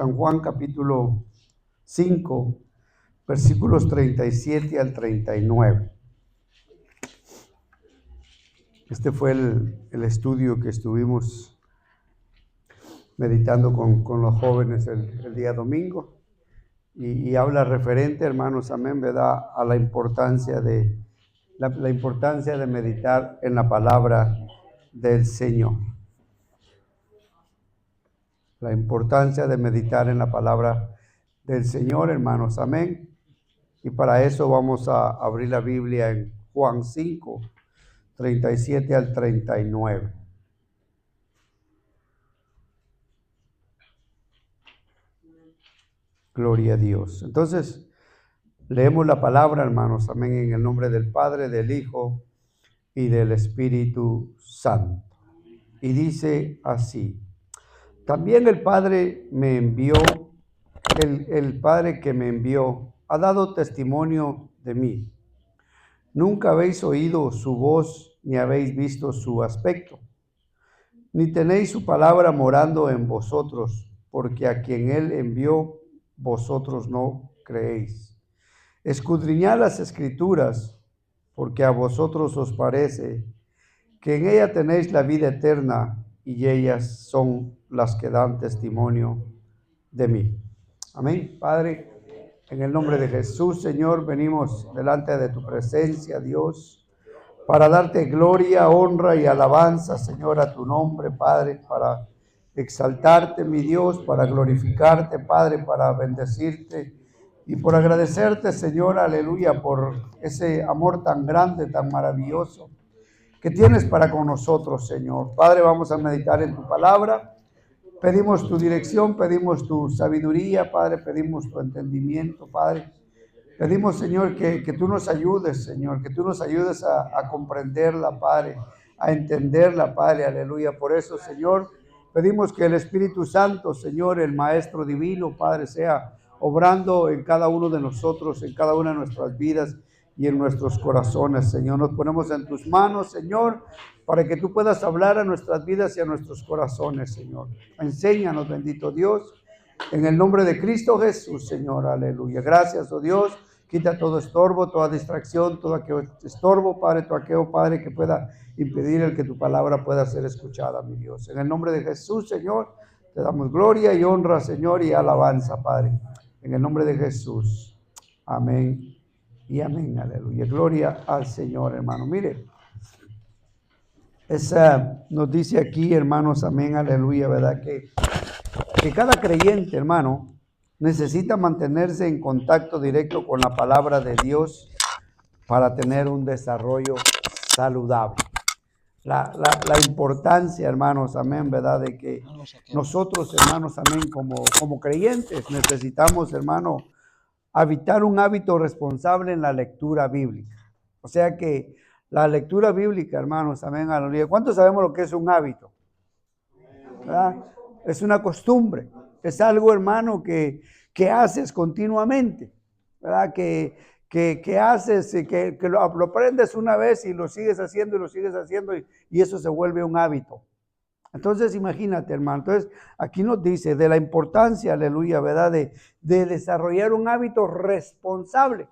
San Juan capítulo 5, versículos 37 al 39. Este fue el estudio que estuvimos meditando con los jóvenes el día domingo. Y habla referente, hermanos, amén, ¿verdad?, a la importancia de meditar en la palabra del Señor. La importancia de meditar en la palabra del Señor, hermanos, amén. Y para eso vamos a abrir la Biblia en Juan 5, 37 al 39. Gloria a Dios. Entonces, leemos la palabra, hermanos, amén, en el nombre del Padre, del Hijo y del Espíritu Santo. Y dice así: también el Padre me envió, el Padre que me envió ha dado testimonio de mí. Nunca habéis oído su voz, ni habéis visto su aspecto, ni tenéis su palabra morando en vosotros, porque a quien él envió, vosotros no creéis. Escudriñad las Escrituras, porque a vosotros os parece que en ella tenéis la vida eterna, y ellas son las que dan testimonio de mí. Amén. Padre, en el nombre de Jesús, Señor, venimos delante de tu presencia, Dios, para darte gloria, honra y alabanza, Señor, a tu nombre, Padre, para exaltarte, mi Dios, para glorificarte, Padre, para bendecirte y por agradecerte, Señor, aleluya, por ese amor tan grande, tan maravilloso que tienes para con nosotros, Señor. Padre, vamos a meditar en tu palabra. Pedimos tu dirección, pedimos tu sabiduría, Padre, pedimos tu entendimiento, Padre. Pedimos, Señor, que tú nos ayudes, Señor, que tú nos ayudes a comprenderla, Padre, a entenderla, Padre, aleluya. Por eso, Señor, pedimos que el Espíritu Santo, Señor, el Maestro Divino, Padre, sea obrando en cada uno de nosotros, en cada una de nuestras vidas y en nuestros corazones, Señor. Nos ponemos en tus manos, Señor, para que tú puedas hablar a nuestras vidas y a nuestros corazones, Señor. Enséñanos, bendito Dios, en el nombre de Cristo Jesús, Señor, aleluya. Gracias, oh Dios. Quita todo estorbo, toda distracción, todo aquel estorbo, Padre, todo aquello, Padre, que pueda impedir el que tu palabra pueda ser escuchada, mi Dios. En el nombre de Jesús, Señor, te damos gloria y honra, Señor, y alabanza, Padre. En el nombre de Jesús. Amén y amén, aleluya. Gloria al Señor, hermano. Mire, nos dice aquí, hermanos, amén, aleluya, ¿verdad? Que cada creyente, hermano, necesita mantenerse en contacto directo con la palabra de Dios para tener un desarrollo saludable. La importancia, hermanos, amén, ¿verdad? De que nosotros, hermanos, amén, como creyentes necesitamos, hermano, habitar un hábito responsable en la lectura bíblica. O sea que la lectura bíblica, hermanos, amén, aleluya. ¿Cuántos sabemos lo que es un hábito? ¿Verdad? Es una costumbre, es algo, hermano, que haces continuamente, ¿verdad? Que haces, que lo aprendes una vez y lo sigues haciendo y eso se vuelve un hábito. Entonces, imagínate, hermano. Entonces, aquí nos dice de la importancia, aleluya, ¿verdad? De desarrollar un hábito responsable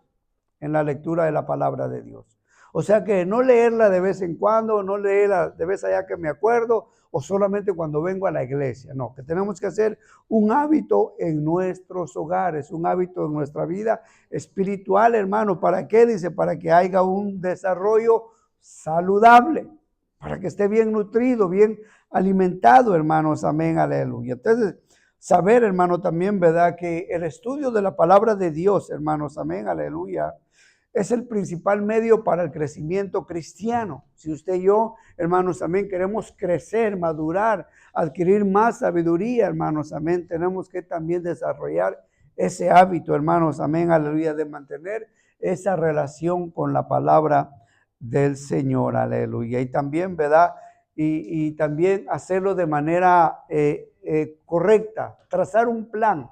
en la lectura de la palabra de Dios. O sea que no leerla de vez en cuando, no leerla de vez allá que me acuerdo, o solamente cuando vengo a la iglesia. No, que tenemos que hacer un hábito en nuestros hogares, un hábito en nuestra vida espiritual, hermano. ¿Para qué? Dice, para que haya un desarrollo saludable, para que esté bien nutrido, bien alimentado, hermanos. Amén, aleluya. Entonces, saber, hermano, también, ¿verdad? Que el estudio de la palabra de Dios, hermanos, amén, aleluya, es el principal medio para el crecimiento cristiano. Si usted y yo, hermanos, amén, queremos crecer, madurar, adquirir más sabiduría, hermanos, amén, tenemos que también desarrollar ese hábito, hermanos, amén, aleluya, de mantener esa relación con la palabra del Señor, aleluya. Y también, ¿verdad? Y también hacerlo de manera correcta, trazar un plan.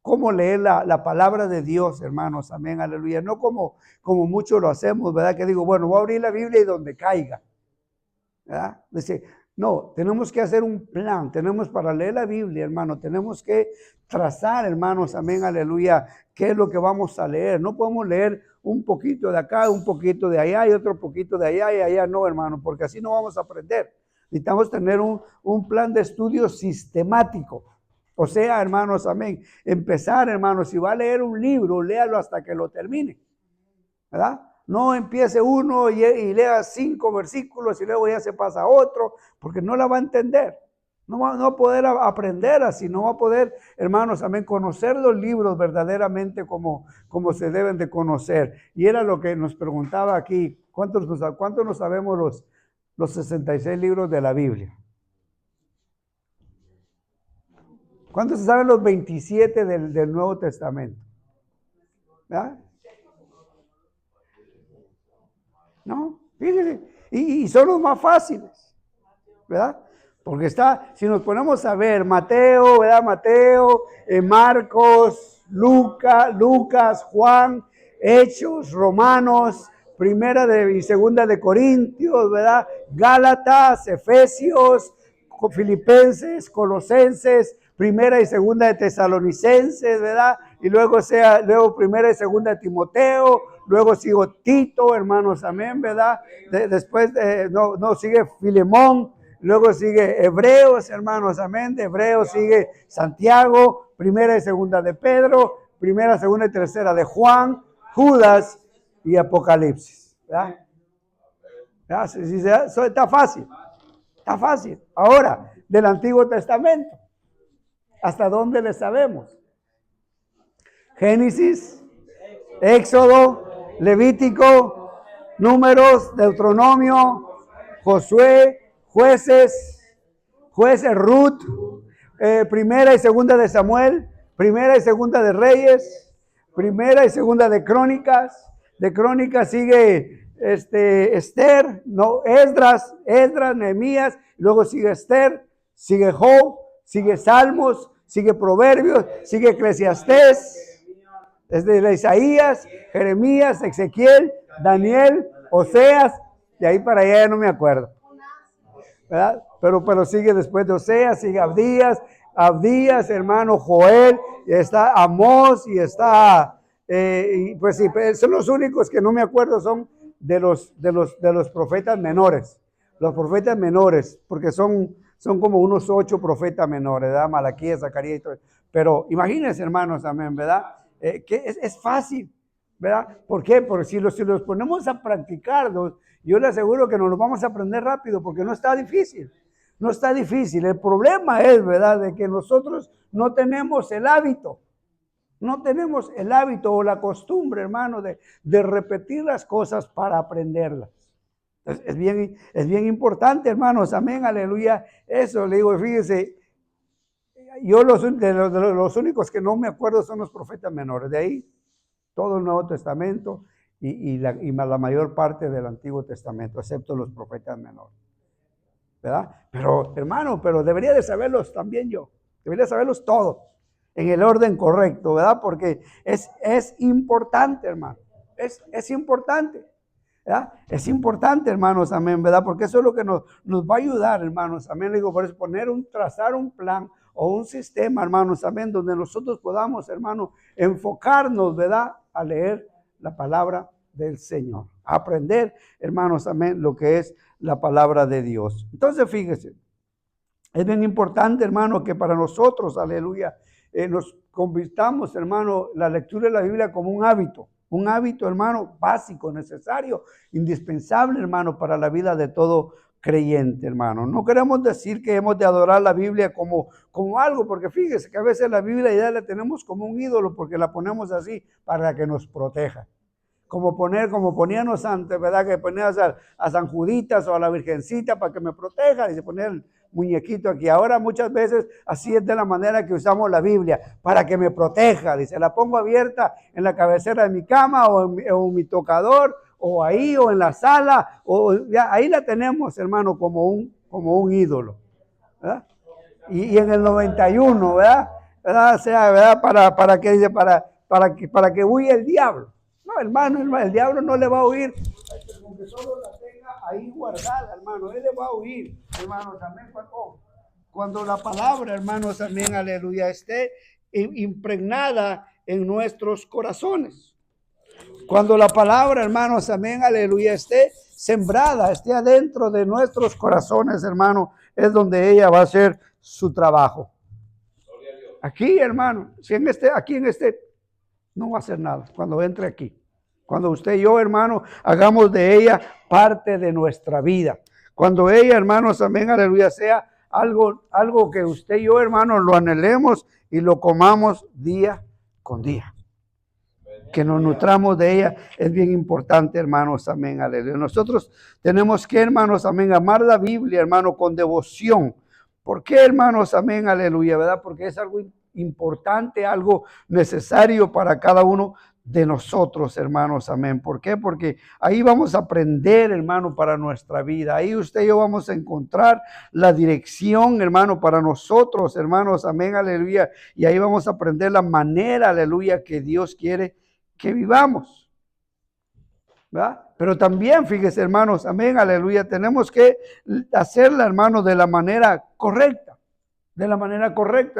Cómo leer la palabra de Dios, hermanos, amén, aleluya. No como muchos lo hacemos, ¿verdad? Que digo, bueno, voy a abrir la Biblia y donde caiga, ¿verdad? Dice, No, tenemos que hacer un plan, tenemos para leer la Biblia, hermano, tenemos que trazar, hermanos, amén, aleluya, qué es lo que vamos a leer. No podemos leer un poquito de acá, un poquito de allá y otro poquito de allá y allá, no, hermano, porque así no vamos a aprender. Necesitamos tener un plan de estudio sistemático. O sea, hermanos, amén, empezar, hermanos, si va a leer un libro, léalo hasta que lo termine, ¿verdad? No empiece uno y lea 5 versículos y luego ya se pasa a otro, porque no la va a entender. No va a poder aprender así, no va a poder, hermanos, amén, conocer los libros verdaderamente como se deben de conocer. Y era lo que nos preguntaba aquí, ¿cuántos nos sabemos los 66 libros de la Biblia? ¿Cuántos se saben los 27 del Nuevo Testamento? ¿Verdad? ¿No? Fíjense, y son los más fáciles, ¿verdad? Porque si nos ponemos a ver Mateo, ¿verdad? Mateo, Marcos, Lucas, Juan, Hechos, Romanos, Primera y Segunda de Corintios, ¿verdad? Gálatas, Efesios, Filipenses, Colosenses, Primera y Segunda de Tesalonicenses, ¿verdad? Y luego Primera y Segunda de Timoteo, luego sigo Tito, hermanos, amén, ¿verdad? Después sigue Filemón, luego sigue Hebreos, hermanos, amén. De Hebreos sigue Santiago, Primera y Segunda de Pedro, Primera, Segunda y Tercera de Juan, Judas y Apocalipsis, ¿verdad? Eso está fácil. Está fácil. Ahora, del Antiguo Testamento, ¿hasta dónde le sabemos? Génesis, Éxodo, Levítico, Números, Deuteronomio, Josué, Jueces, Ruth, Primera y Segunda de Samuel, Primera y Segunda de Reyes, Primera y Segunda de Crónicas. De Crónicas sigue Esther, Esdras, Nehemías, luego sigue Esther, sigue Job, sigue Salmos, sigue Proverbios, sigue Eclesiastés, desde Isaías, Jeremías, Ezequiel, Daniel, Oseas, de ahí para allá ya no me acuerdo, ¿verdad? Pero sigue después de Oseas, sigue Abdías, hermano, Joel, y está Amós, y está, y pues sí, son los únicos que no me acuerdo, son de los profetas menores, porque son como unos 8 profetas menores, ¿verdad? Malaquías, Zacarías y todo. Pero imagínense, hermanos, amén, ¿verdad? Que es fácil, ¿verdad? ¿Por qué? Porque si los ponemos a practicarlos, yo le aseguro que nos los vamos a aprender rápido, porque no está difícil. No está difícil. El problema es, ¿verdad?, de que nosotros no tenemos el hábito. No tenemos el hábito o la costumbre, hermano, de repetir las cosas para aprenderlas. Es bien importante, hermanos. Amén, aleluya. Eso le digo, fíjese, yo los únicos que no me acuerdo son los profetas menores. De ahí, todo el Nuevo Testamento y la mayor parte del Antiguo Testamento, excepto los profetas menores, ¿verdad? Pero, hermano, debería de saberlos también yo. Debería saberlos todos en el orden correcto, ¿verdad? Porque es importante, hermano. Es importante, ¿verdad? Es importante, hermanos, amén, ¿verdad? Porque eso es lo que nos va a ayudar, hermanos, amén. Le digo, por eso trazar un plan o un sistema, hermanos, amén, donde nosotros podamos, hermano, enfocarnos, ¿verdad?, a leer la palabra del Señor, a aprender, hermanos, amén, lo que es la palabra de Dios. Entonces, fíjese, es bien importante, hermano, que para nosotros, aleluya, nos convirtamos, hermano, la lectura de la Biblia como un hábito, hermano, básico, necesario, indispensable, hermano, para la vida de todo creyente, hermano. No queremos decir que hemos de adorar la Biblia como algo, porque fíjese que a veces la Biblia ya la tenemos como un ídolo, porque la ponemos así para que nos proteja. Como poníamos antes, ¿verdad? Que ponías a San Juditas o a la Virgencita para que me proteja, y se ponía el muñequito aquí. Ahora muchas veces así es de la manera que usamos la Biblia, para que me proteja. Dice, la pongo abierta en la cabecera de mi cama o en mi tocador, o ahí, o en la sala, o ya, ahí la tenemos, hermano, como un ídolo, ¿verdad? Y en el 91, ¿verdad? O sea, ¿verdad? Para que huya el diablo. No, hermano, el diablo no le va a huir, aunque solo la tenga ahí guardada, hermano. Él le va a oír, hermanos, amén. Cuando la palabra, hermanos, amén, aleluya, esté impregnada en nuestros corazones. Cuando la palabra, hermanos, amén, aleluya, esté sembrada, esté adentro de nuestros corazones, hermano, es donde ella va a hacer su trabajo. Aquí, hermano, si aquí en este, no va a hacer nada cuando entre aquí. Cuando usted y yo, hermano, hagamos de ella parte de nuestra vida. Cuando ella, hermanos, amén, aleluya, sea algo que usted y yo, hermano, lo anhelemos y lo comamos día con día. Que nos nutramos de ella es bien importante, hermanos, amén, aleluya. Nosotros tenemos que, hermanos, amén, amar la Biblia, hermano, con devoción. ¿Por qué, hermanos, amén, aleluya, verdad? Porque es algo importante, algo necesario para cada uno de nosotros, hermanos, amén. ¿Por qué? Porque ahí vamos a aprender, hermano, para nuestra vida. Ahí usted y yo vamos a encontrar la dirección, hermano, para nosotros, hermanos, amén, aleluya. Y ahí vamos a aprender la manera, aleluya, que Dios quiere que vivamos, ¿verdad? Pero también, fíjese, hermanos, amén, aleluya, tenemos que hacerla, hermanos, de la manera correcta,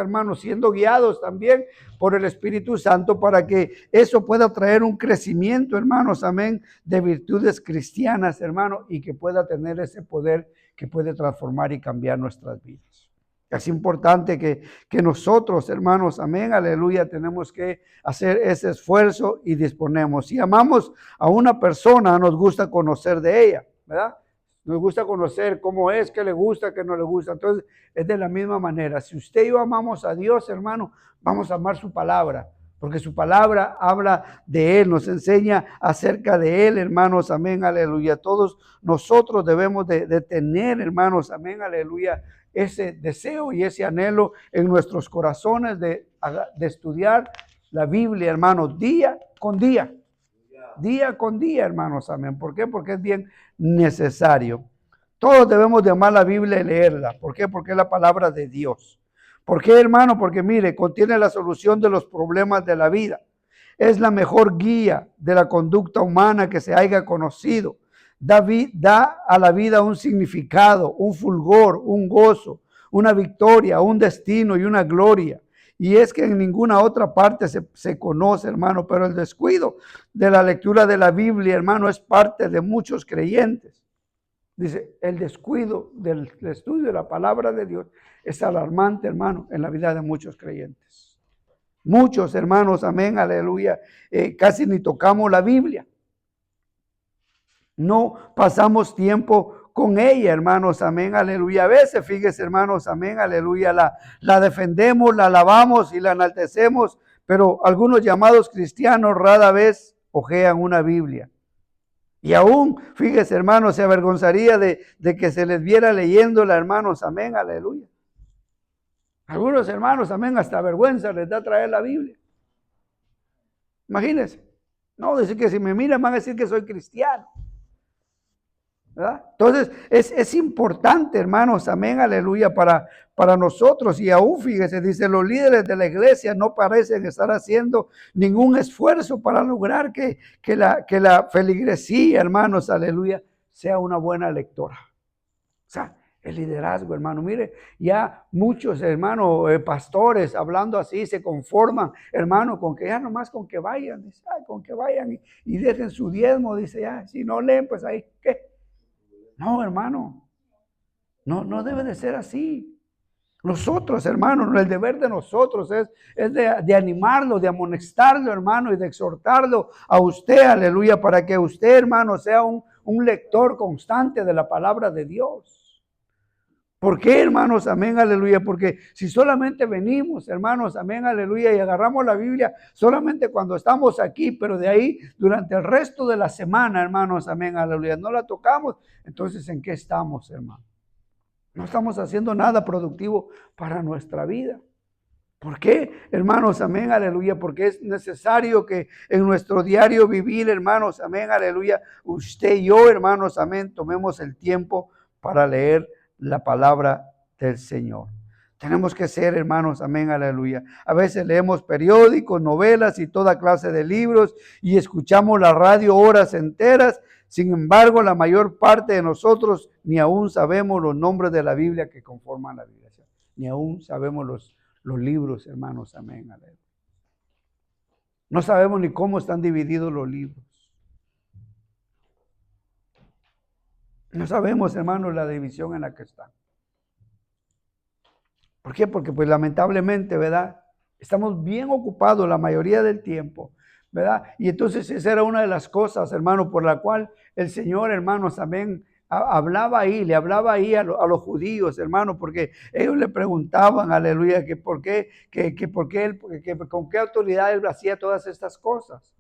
hermanos, siendo guiados también por el Espíritu Santo para que eso pueda traer un crecimiento, hermanos, amén, de virtudes cristianas, hermanos, y que pueda tener ese poder que puede transformar y cambiar nuestras vidas. Es importante que nosotros, hermanos, amén, aleluya, tenemos que hacer ese esfuerzo y disponemos. Si amamos a una persona, nos gusta conocer de ella, ¿verdad? Nos gusta conocer cómo es, qué le gusta, qué no le gusta. Entonces, es de la misma manera. Si usted y yo amamos a Dios, hermano, vamos a amar su palabra, porque su palabra habla de Él, nos enseña acerca de Él, hermanos, amén, aleluya. Todos nosotros debemos de tener, hermanos, amén, aleluya, ese deseo y ese anhelo en nuestros corazones de estudiar la Biblia, hermanos, día con día. Día con día, hermanos, amén. ¿Por qué? Porque es bien necesario. Todos debemos de amar la Biblia y leerla. ¿Por qué? Porque es la palabra de Dios. ¿Por qué, hermano? Porque mire, contiene la solución de los problemas de la vida. Es la mejor guía de la conducta humana que se haya conocido. Da a la vida un significado, un fulgor, un gozo, una victoria, un destino y una gloria. Y es que en ninguna otra parte se conoce, hermano, pero el descuido de la lectura de la Biblia, hermano, es parte de muchos creyentes. Dice, el descuido del estudio de la palabra de Dios es alarmante, hermano, en la vida de muchos creyentes. Muchos, hermanos, amén, aleluya, casi ni tocamos la Biblia. No pasamos tiempo con ella, hermanos, amén, aleluya. A veces, fíjese, hermanos, amén, aleluya, la defendemos, la alabamos y la enaltecemos, pero algunos llamados cristianos rara vez hojean una Biblia. Y aún, fíjese, hermanos, se avergonzaría de que se les viera leyéndola, hermanos, amén, aleluya. Algunos hermanos, amén, hasta vergüenza les da traer la Biblia. Imagínense. No, decir que si me miran van a decir que soy cristiano. ¿Verdad? Entonces es importante, hermanos, amén, aleluya, para nosotros. Y aún, fíjese, dice, los líderes de la iglesia no parecen estar haciendo ningún esfuerzo para lograr que la feligresía, hermanos, aleluya, sea una buena lectora. O sea, el liderazgo, hermano, mire, ya muchos, hermanos, pastores hablando así se conforman, hermano, con que ya nomás con que vayan, dice, con que vayan y dejen su diezmo, dice, ya, si no leen, pues ahí, ¿qué? No, hermano, no debe de ser así. Nosotros, hermano, el deber de nosotros es de animarlo, de amonestarlo, hermano, y de exhortarlo a usted, aleluya, para que usted, hermano, sea un lector constante de la palabra de Dios. ¿Por qué, hermanos? Amén, aleluya. Porque si solamente venimos, hermanos, amén, aleluya, y agarramos la Biblia solamente cuando estamos aquí, pero de ahí durante el resto de la semana, hermanos, amén, aleluya, no la tocamos, entonces ¿en qué estamos, hermano? No estamos haciendo nada productivo para nuestra vida. ¿Por qué, hermanos? Amén, aleluya. Porque es necesario que en nuestro diario vivir, hermanos, amén, aleluya, usted y yo, hermanos, amén, tomemos el tiempo para leer la palabra del Señor. Tenemos que ser, hermanos, amén, aleluya. A veces leemos periódicos, novelas y toda clase de libros y escuchamos la radio horas enteras Sin embargo, la mayor parte de nosotros ni aún sabemos los nombres de la Biblia que conforman la Biblia. Ni aún sabemos los libros, hermanos. Amén. Aleluya. No sabemos ni cómo están divididos los libros. No sabemos, hermanos, la división en la que están. ¿Por qué? Porque pues lamentablemente, ¿verdad? Estamos bien ocupados la mayoría del tiempo, ¿verdad? Y entonces esa era una de las cosas, hermano, por la cual el Señor, hermanos, también hablaba ahí, le hablaba ahí a los judíos, hermano, porque ellos le preguntaban, aleluya, que por qué, con qué autoridad él hacía todas estas cosas.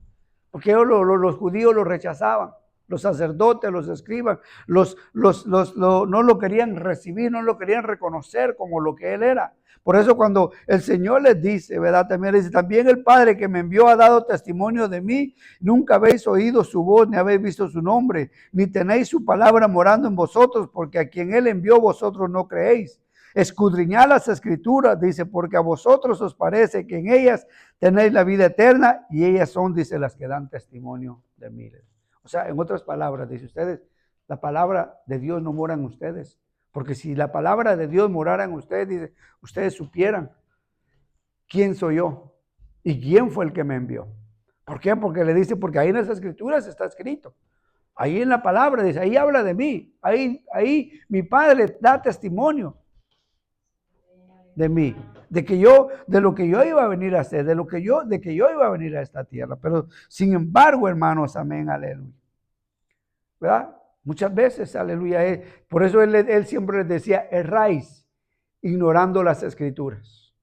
Porque ellos, los judíos lo rechazaban. Los sacerdotes, los escribas, no lo querían recibir, no lo querían reconocer como lo que él era. Por eso cuando el Señor les dice, ¿verdad? También dice, también el Padre que me envió ha dado testimonio de mí. Nunca habéis oído su voz, ni habéis visto su nombre, ni tenéis su palabra morando en vosotros, porque a quien él envió vosotros no creéis. Escudriñad las escrituras, dice, porque a vosotros os parece que en ellas tenéis la vida eterna, y ellas son, dice, las que dan testimonio de mí. O sea, en otras palabras, dice ustedes, la palabra de Dios no mora en ustedes. Porque si la palabra de Dios morara en ustedes, dice, ustedes supieran quién soy yo y quién fue el que me envió. ¿Por qué? Porque le dice, porque ahí en las escrituras está escrito. Ahí en la palabra dice, ahí habla de mí. Ahí mi Padre da testimonio de mí, de lo que yo iba a venir a hacer, de que yo iba a venir a esta tierra. Pero sin embargo, hermanos, amén, aleluya. ¿Verdad? Muchas veces, aleluya. Por eso él siempre les decía, erráis ignorando las escrituras.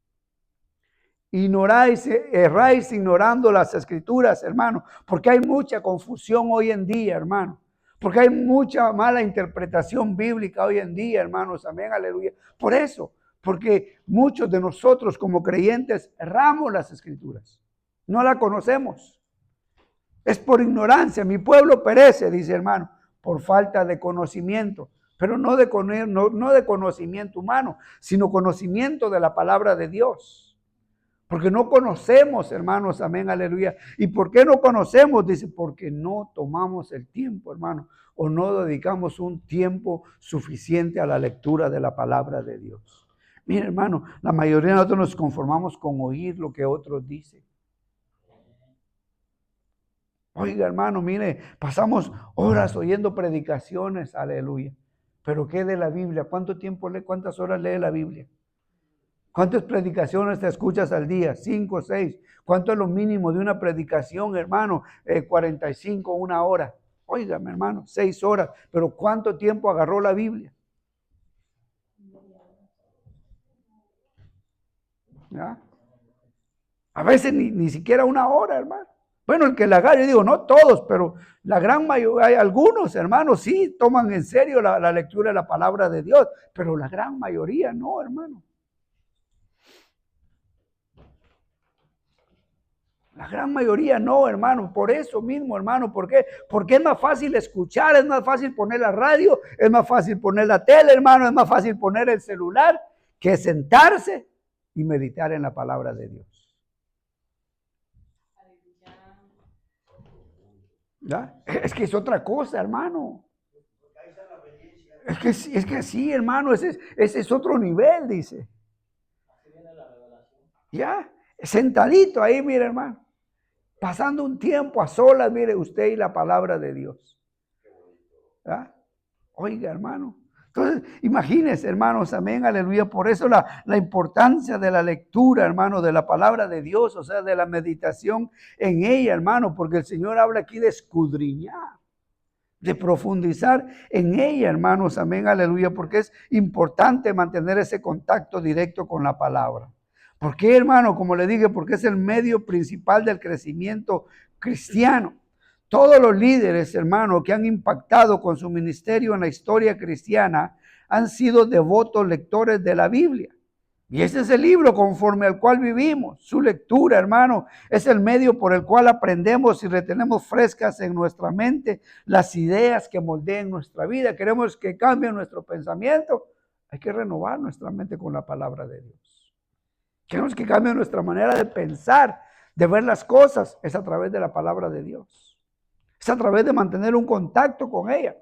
Erráis ignorando las escrituras, hermano. Porque hay mucha confusión hoy en día, hermano. Porque hay mucha mala interpretación bíblica hoy en día, hermanos. Amén, aleluya. Por eso, porque muchos de nosotros como creyentes erramos las escrituras. No la conocemos. Es por ignorancia. Mi pueblo perece, dice hermano, por falta de conocimiento. Pero no de conocimiento humano, sino conocimiento de la palabra de Dios. Porque no conocemos, hermanos, amén, aleluya. ¿Y por qué no conocemos? Dice, porque no tomamos el tiempo, hermano, o no dedicamos un tiempo suficiente a la lectura de la palabra de Dios. Mire, hermano, la mayoría de nosotros nos conformamos con oír lo que otros dicen. Oiga, hermano, mire, pasamos horas oyendo predicaciones, aleluya. Pero ¿qué de la Biblia? ¿Cuánto tiempo lee? ¿Cuántas horas lee la Biblia? ¿Cuántas predicaciones te escuchas al día? 5, 6. ¿Cuánto es lo mínimo de una predicación, hermano? 45, 1 hora. Óigame, hermano, 6 horas. Pero ¿cuánto tiempo agarró la Biblia? ¿Ya? A veces ni siquiera 1 hora, hermano. Bueno, el que la agarre, yo digo, no todos, pero la gran mayoría, hay algunos, hermanos, sí toman en serio la lectura de la palabra de Dios, pero la gran mayoría no, hermano. La gran mayoría no, hermano, por eso mismo, hermano, ¿por qué? Porque es más fácil escuchar, es más fácil poner la radio, es más fácil poner la tele, hermano, es más fácil poner el celular que sentarse y meditar en la palabra de Dios. ¿Ya? Es que es otra cosa, hermano. Es que sí, hermano, ese es otro nivel, dice. Ya, sentadito ahí, mire, hermano. Pasando un tiempo a solas, mire usted y la palabra de Dios. ¿Ah? Oiga, hermano. Entonces, imagínense, hermanos, amén, aleluya. Por eso la importancia de la lectura, hermano, de la palabra de Dios, o sea, de la meditación en ella, hermano, porque el Señor habla aquí de escudriñar, de profundizar en ella, hermanos, amén, aleluya, porque es importante mantener ese contacto directo con la palabra. ¿Por qué, hermano? Como le dije, porque es el medio principal del crecimiento cristiano. Todos los líderes, hermano, que han impactado con su ministerio en la historia cristiana han sido devotos lectores de la Biblia. Y ese es el libro conforme al cual vivimos. Su lectura, hermano, es el medio por el cual aprendemos y retenemos frescas en nuestra mente las ideas que moldeen nuestra vida. Queremos que cambien nuestro pensamiento. Hay que renovar nuestra mente con la palabra de Dios. Queremos que cambie nuestra manera de pensar, de ver las cosas, es a través de la palabra de Dios. Es a través de mantener un contacto con ella.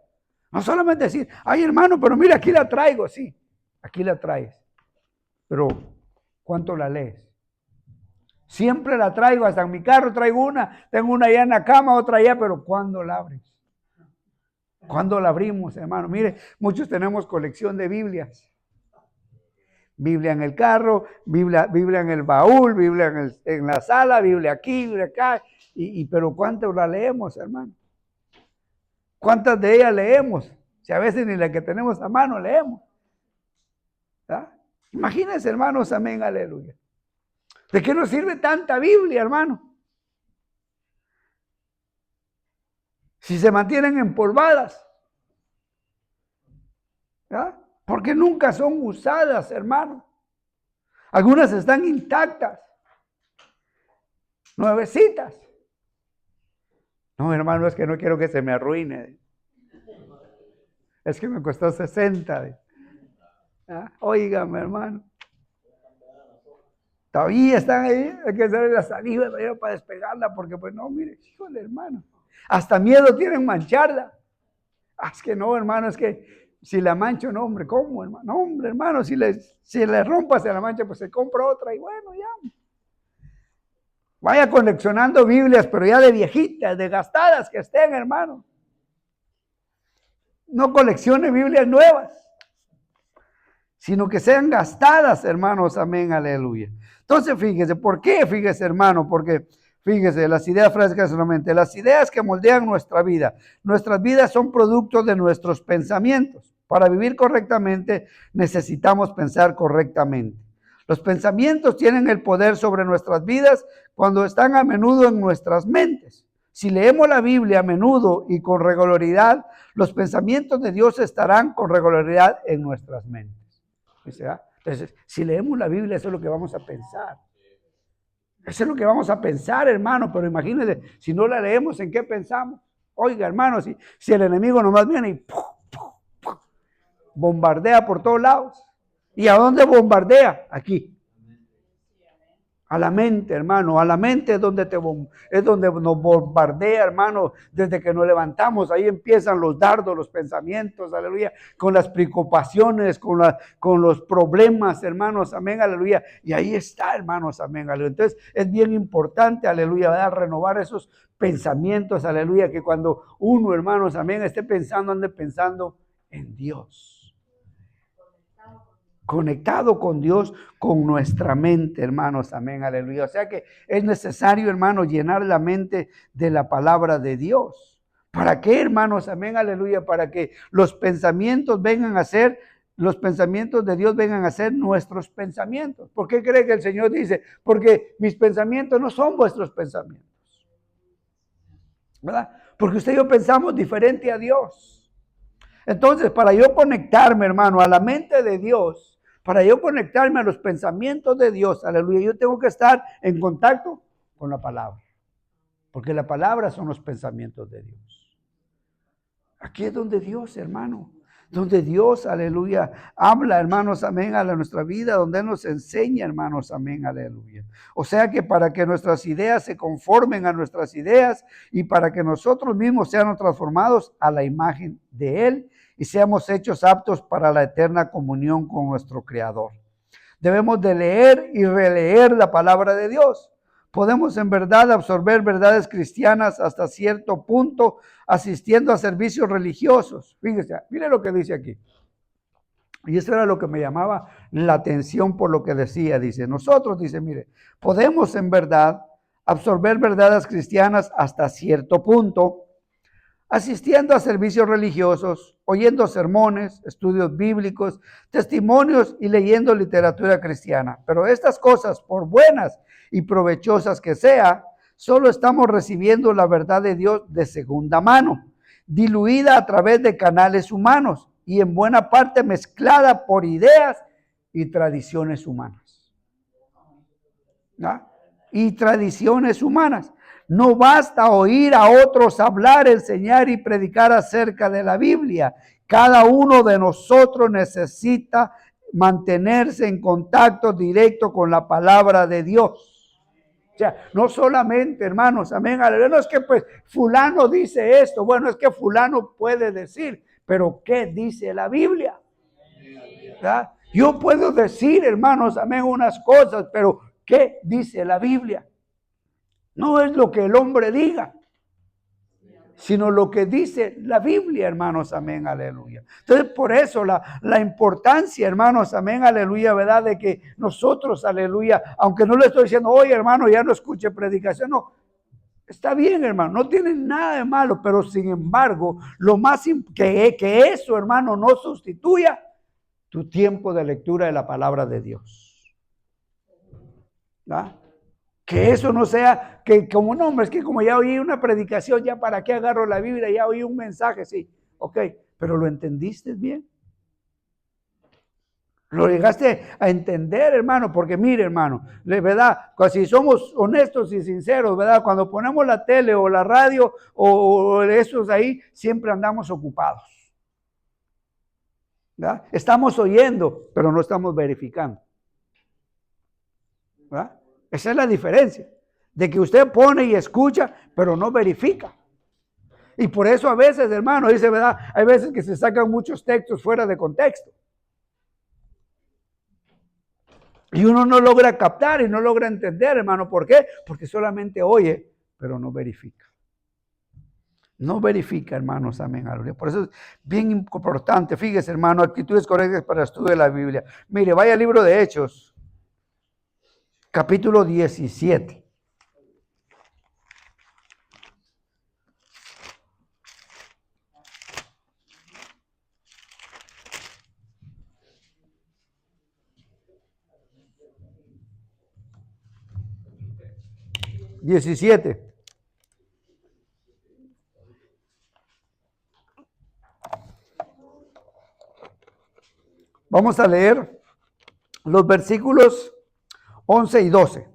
No solamente decir, ay hermano, pero mira, aquí la traigo. Sí, aquí la traes. Pero, ¿cuánto la lees? Siempre la traigo, hasta en mi carro traigo una, tengo una allá en la cama, otra allá, pero ¿cuándo la abres? ¿Cuándo la abrimos, hermano? Mire, muchos tenemos colección de Biblias. Biblia en el carro, Biblia en el baúl, Biblia en la sala, Biblia aquí, Biblia acá. Pero ¿cuántas la leemos, hermano? ¿Cuántas de ellas leemos? Si a veces ni la que tenemos a mano leemos. ¿Ah? Imagínense, hermanos, amén, aleluya. ¿De qué nos sirve tanta Biblia, hermano? Si se mantienen empolvadas. ¿Ah? Porque nunca son usadas, hermano. Algunas están intactas. Nuevecitas. No, hermano, es que no quiero que se me arruine. Es que me costó 60. ¿Ah? Óigame, hermano. Todavía están ahí, hay que hacer la saliva para despegarla, porque pues no, mire, híjole, hermano. Hasta miedo tienen mancharla. Es que no, hermano, es que si la mancho, no, hombre, ¿cómo, hermano? No, hombre, hermano, si le rompa, se la mancha, pues se compra otra y bueno, ya. Vaya coleccionando Biblias, pero ya de viejitas, de gastadas que estén, hermano. No coleccione Biblias nuevas, sino que sean gastadas, hermanos, amén, aleluya. Entonces, fíjese, ¿por qué? Fíjese, hermano, porque, fíjese, las ideas frescas solamente, las ideas que moldean nuestra vida. Nuestras vidas son productos de nuestros pensamientos. Para vivir correctamente, necesitamos pensar correctamente. Los pensamientos tienen el poder sobre nuestras vidas cuando están a menudo en nuestras mentes. Si leemos la Biblia a menudo y con regularidad, los pensamientos de Dios estarán con regularidad en nuestras mentes. Entonces, si leemos la Biblia, eso es lo que vamos a pensar. Eso es lo que vamos a pensar, hermano. Pero imagínense, si no la leemos, ¿en qué pensamos? Oiga, hermano, si el enemigo nomás viene y bombardea por todos lados. ¿Y a dónde bombardea? Aquí. A la mente, hermano, a la mente es donde nos bombardea, hermano, desde que nos levantamos, ahí empiezan los dardos, los pensamientos, aleluya, con las preocupaciones, con los problemas, hermanos, amén, aleluya, y ahí está, hermanos, amén, aleluya. Entonces es bien importante, aleluya, ¿verdad? Renovar esos pensamientos, aleluya, que cuando uno, hermanos, amén, esté pensando, ande pensando en Dios. Conectado con Dios, con nuestra mente, hermanos, amén, aleluya. O sea que es necesario, hermanos, llenar la mente de la palabra de Dios. ¿Para qué, hermanos, amén, aleluya? Para que los pensamientos los pensamientos de Dios vengan a ser nuestros pensamientos. ¿Por qué cree que el Señor dice? Porque mis pensamientos no son vuestros pensamientos, ¿verdad? Porque usted y yo pensamos diferente a Dios. Entonces, para yo conectarme, hermano, a la mente de Dios, para yo conectarme a los pensamientos de Dios, aleluya, yo tengo que estar en contacto con la palabra. Porque la palabra son los pensamientos de Dios. Aquí es donde Dios, hermano, donde Dios, aleluya, habla, hermanos, amén, a nuestra vida, donde Él nos enseña, hermanos, amén, aleluya. O sea que para que nuestras ideas se conformen a nuestras ideas y para que nosotros mismos seamos transformados a la imagen de Él, y seamos hechos aptos para la eterna comunión con nuestro Creador. Debemos de leer y releer la palabra de Dios. Podemos en verdad absorber verdades cristianas hasta cierto punto asistiendo a servicios religiosos. Fíjese, mire lo que dice aquí. Y eso era lo que me llamaba la atención por lo que decía. Dice, nosotros, dice, mire, podemos en verdad absorber verdades cristianas hasta cierto punto asistiendo a servicios religiosos, oyendo sermones, estudios bíblicos, testimonios y leyendo literatura cristiana. Pero estas cosas, por buenas y provechosas que sea, solo estamos recibiendo la verdad de Dios de segunda mano, diluida a través de canales humanos y en buena parte mezclada por ideas y tradiciones humanas. ¿No? Y tradiciones humanas. No basta oír a otros hablar, enseñar y predicar acerca de la Biblia. Cada uno de nosotros necesita mantenerse en contacto directo con la palabra de Dios. O sea, no solamente, hermanos, amén, aleluya, no es que pues fulano dice esto, bueno, es que fulano puede decir, pero ¿qué dice la Biblia? ¿Verdad? Yo puedo decir, hermanos, amén, unas cosas, pero ¿qué dice la Biblia? No es lo que el hombre diga, sino lo que dice la Biblia, hermanos, amén, aleluya. Entonces, por eso la importancia, hermanos, amén, aleluya, ¿verdad? De que nosotros, aleluya, aunque no le estoy diciendo, oye, hermano, ya no escuche predicación, no, está bien, hermano, no tiene nada de malo, pero sin embargo, lo más que eso, hermano, no sustituya tu tiempo de lectura de la palabra de Dios. ¿Verdad? Que eso no sea, que como no, hombre, es que como ya oí una predicación, ya para qué agarro la Biblia, ya oí un mensaje, sí, ok, pero ¿lo entendiste bien? ¿Lo llegaste a entender, hermano? Porque mire, hermano, ¿verdad? Si somos honestos y sinceros, ¿verdad? Cuando ponemos la tele o la radio o esos ahí, siempre andamos ocupados. ¿Verdad? Estamos oyendo, pero no estamos verificando. ¿Verdad? Esa es la diferencia. De que usted pone y escucha, pero no verifica. Y por eso a veces, hermano, dice, ¿verdad? Hay veces que se sacan muchos textos fuera de contexto. Y uno no logra captar y no logra entender, hermano. ¿Por qué? Porque solamente oye, pero no verifica. No verifica, hermanos, amén, aleluya. Por eso es bien importante, fíjese, hermano, actitudes correctas para el estudio de la Biblia. Mire, vaya al libro de Hechos, capítulo 17. Vamos a leer los versículos 11 y 12.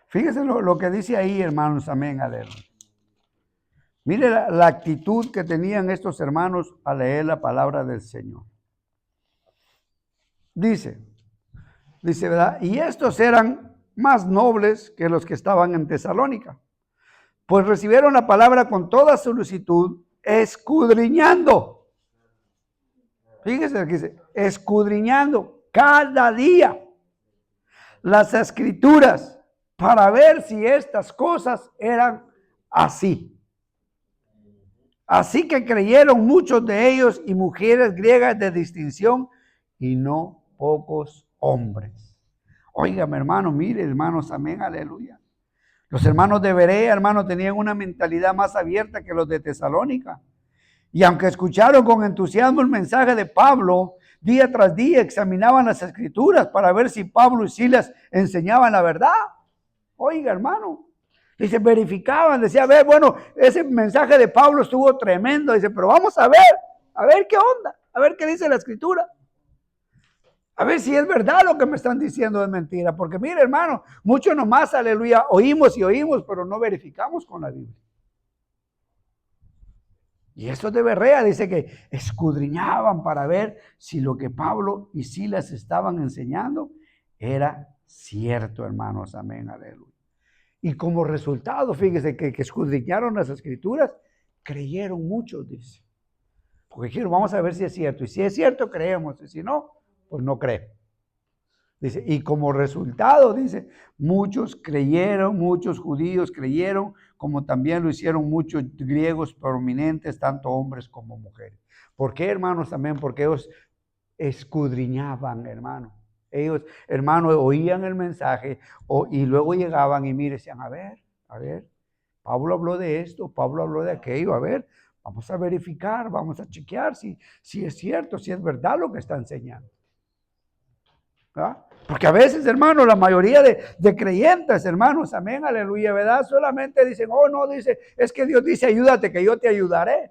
Fíjese lo que dice ahí, hermanos, amén, aleluya. Mire la actitud que tenían estos hermanos al leer la palabra del Señor. Dice, ¿verdad? Y estos eran más nobles que los que estaban en Tesalónica, pues recibieron la palabra con toda solicitud, escudriñando. Fíjese lo que dice, escudriñando cada día las escrituras para ver si estas cosas eran así. Así que creyeron muchos de ellos y mujeres griegas de distinción y no pocos hombres. Óigame, hermano, mire, hermanos, amén, aleluya. Los hermanos de Berea, hermano, tenían una mentalidad más abierta que los de Tesalónica. Y aunque escucharon con entusiasmo el mensaje de Pablo, día tras día examinaban las escrituras para ver si Pablo y Silas enseñaban la verdad. Oiga, hermano. Dice, verificaban, decía, a ver, bueno, ese mensaje de Pablo estuvo tremendo. Dice, pero vamos a ver qué onda, a ver qué dice la escritura. A ver si es verdad lo que me están diciendo es mentira. Porque mire, hermano, mucho nomás, aleluya, oímos y oímos, pero no verificamos con la Biblia. Y esto de Berea dice que escudriñaban para ver si lo que Pablo y Silas estaban enseñando era cierto, hermanos, amén, aleluya. Y como resultado, fíjese que escudriñaron las escrituras, creyeron muchos, dice. Porque quiero, vamos a ver si es cierto. Y si es cierto, creemos. Y si no, pues no creo. Dice, y como resultado, dice, muchos creyeron, muchos judíos creyeron, como también lo hicieron muchos griegos prominentes, tanto hombres como mujeres. ¿Por qué, hermanos, también? Porque ellos escudriñaban, hermano. Ellos, hermano, oían el mensaje y luego llegaban y mire, decían, a ver, Pablo habló de esto, Pablo habló de aquello, a ver, vamos a verificar, vamos a chequear si es cierto, si es verdad lo que está enseñando. ¿Ah? Porque a veces, hermano, la mayoría de creyentes, hermanos, amén, aleluya, ¿verdad? Solamente dicen, oh, no, dice, es que Dios dice, ayúdate, que yo te ayudaré.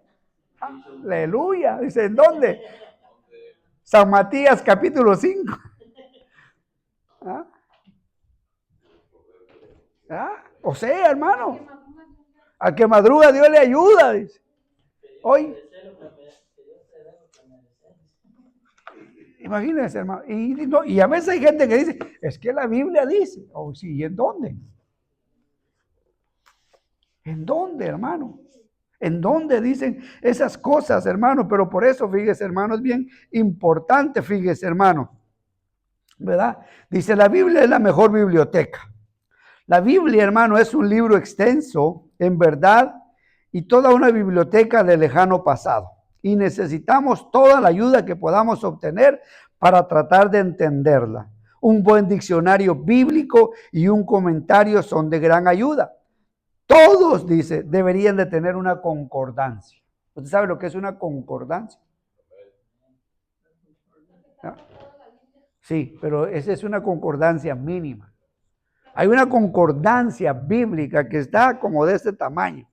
Aleluya, dice, ¿en dónde? San Matías, capítulo 5. ¿Ah? O sea, hermano, Al que madruga Dios le ayuda, dice. Hoy. Imagínense, hermano. Y a veces hay gente que dice, es que la Biblia dice. Oh, sí, ¿y en dónde? ¿En dónde, hermano? ¿En dónde dicen esas cosas, hermano? Pero por eso, fíjese, hermano, es bien importante, fíjese, hermano. ¿Verdad? Dice, la Biblia es la mejor biblioteca. La Biblia, hermano, es un libro extenso, en verdad, y toda una biblioteca de lejano pasado. Y necesitamos toda la ayuda que podamos obtener para tratar de entenderla. Un buen diccionario bíblico y un comentario son de gran ayuda. Todos, dice, deberían de tener una concordancia. ¿Usted sabe lo que es una concordancia? ¿No? Sí, pero esa es una concordancia mínima. Hay una concordancia bíblica que está como de este tamaño.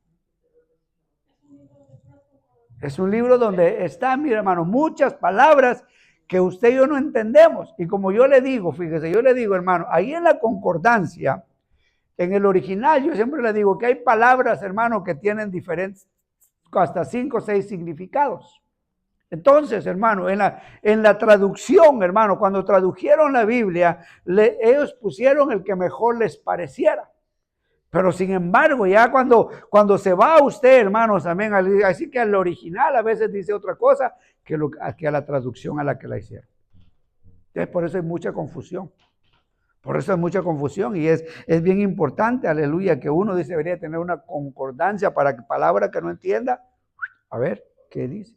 Es un libro donde están, mi hermano, muchas palabras que usted y yo no entendemos. Y como yo le digo, fíjese, yo le digo, hermano, ahí en la concordancia, en el original, yo siempre le digo que hay palabras, hermano, que tienen diferentes, hasta 5 o 6 significados. Entonces, hermano, en la traducción, hermano, cuando tradujeron la Biblia, ellos pusieron el que mejor les pareciera. Pero sin embargo, ya cuando se va usted, hermanos, amén, así que al original a veces dice otra cosa que a la traducción a la que la hicieron. Entonces, por eso hay mucha confusión. Por eso hay mucha confusión y es bien importante, aleluya, que uno dice debería tener una concordancia para que palabra que no entienda, a ver, ¿qué dice?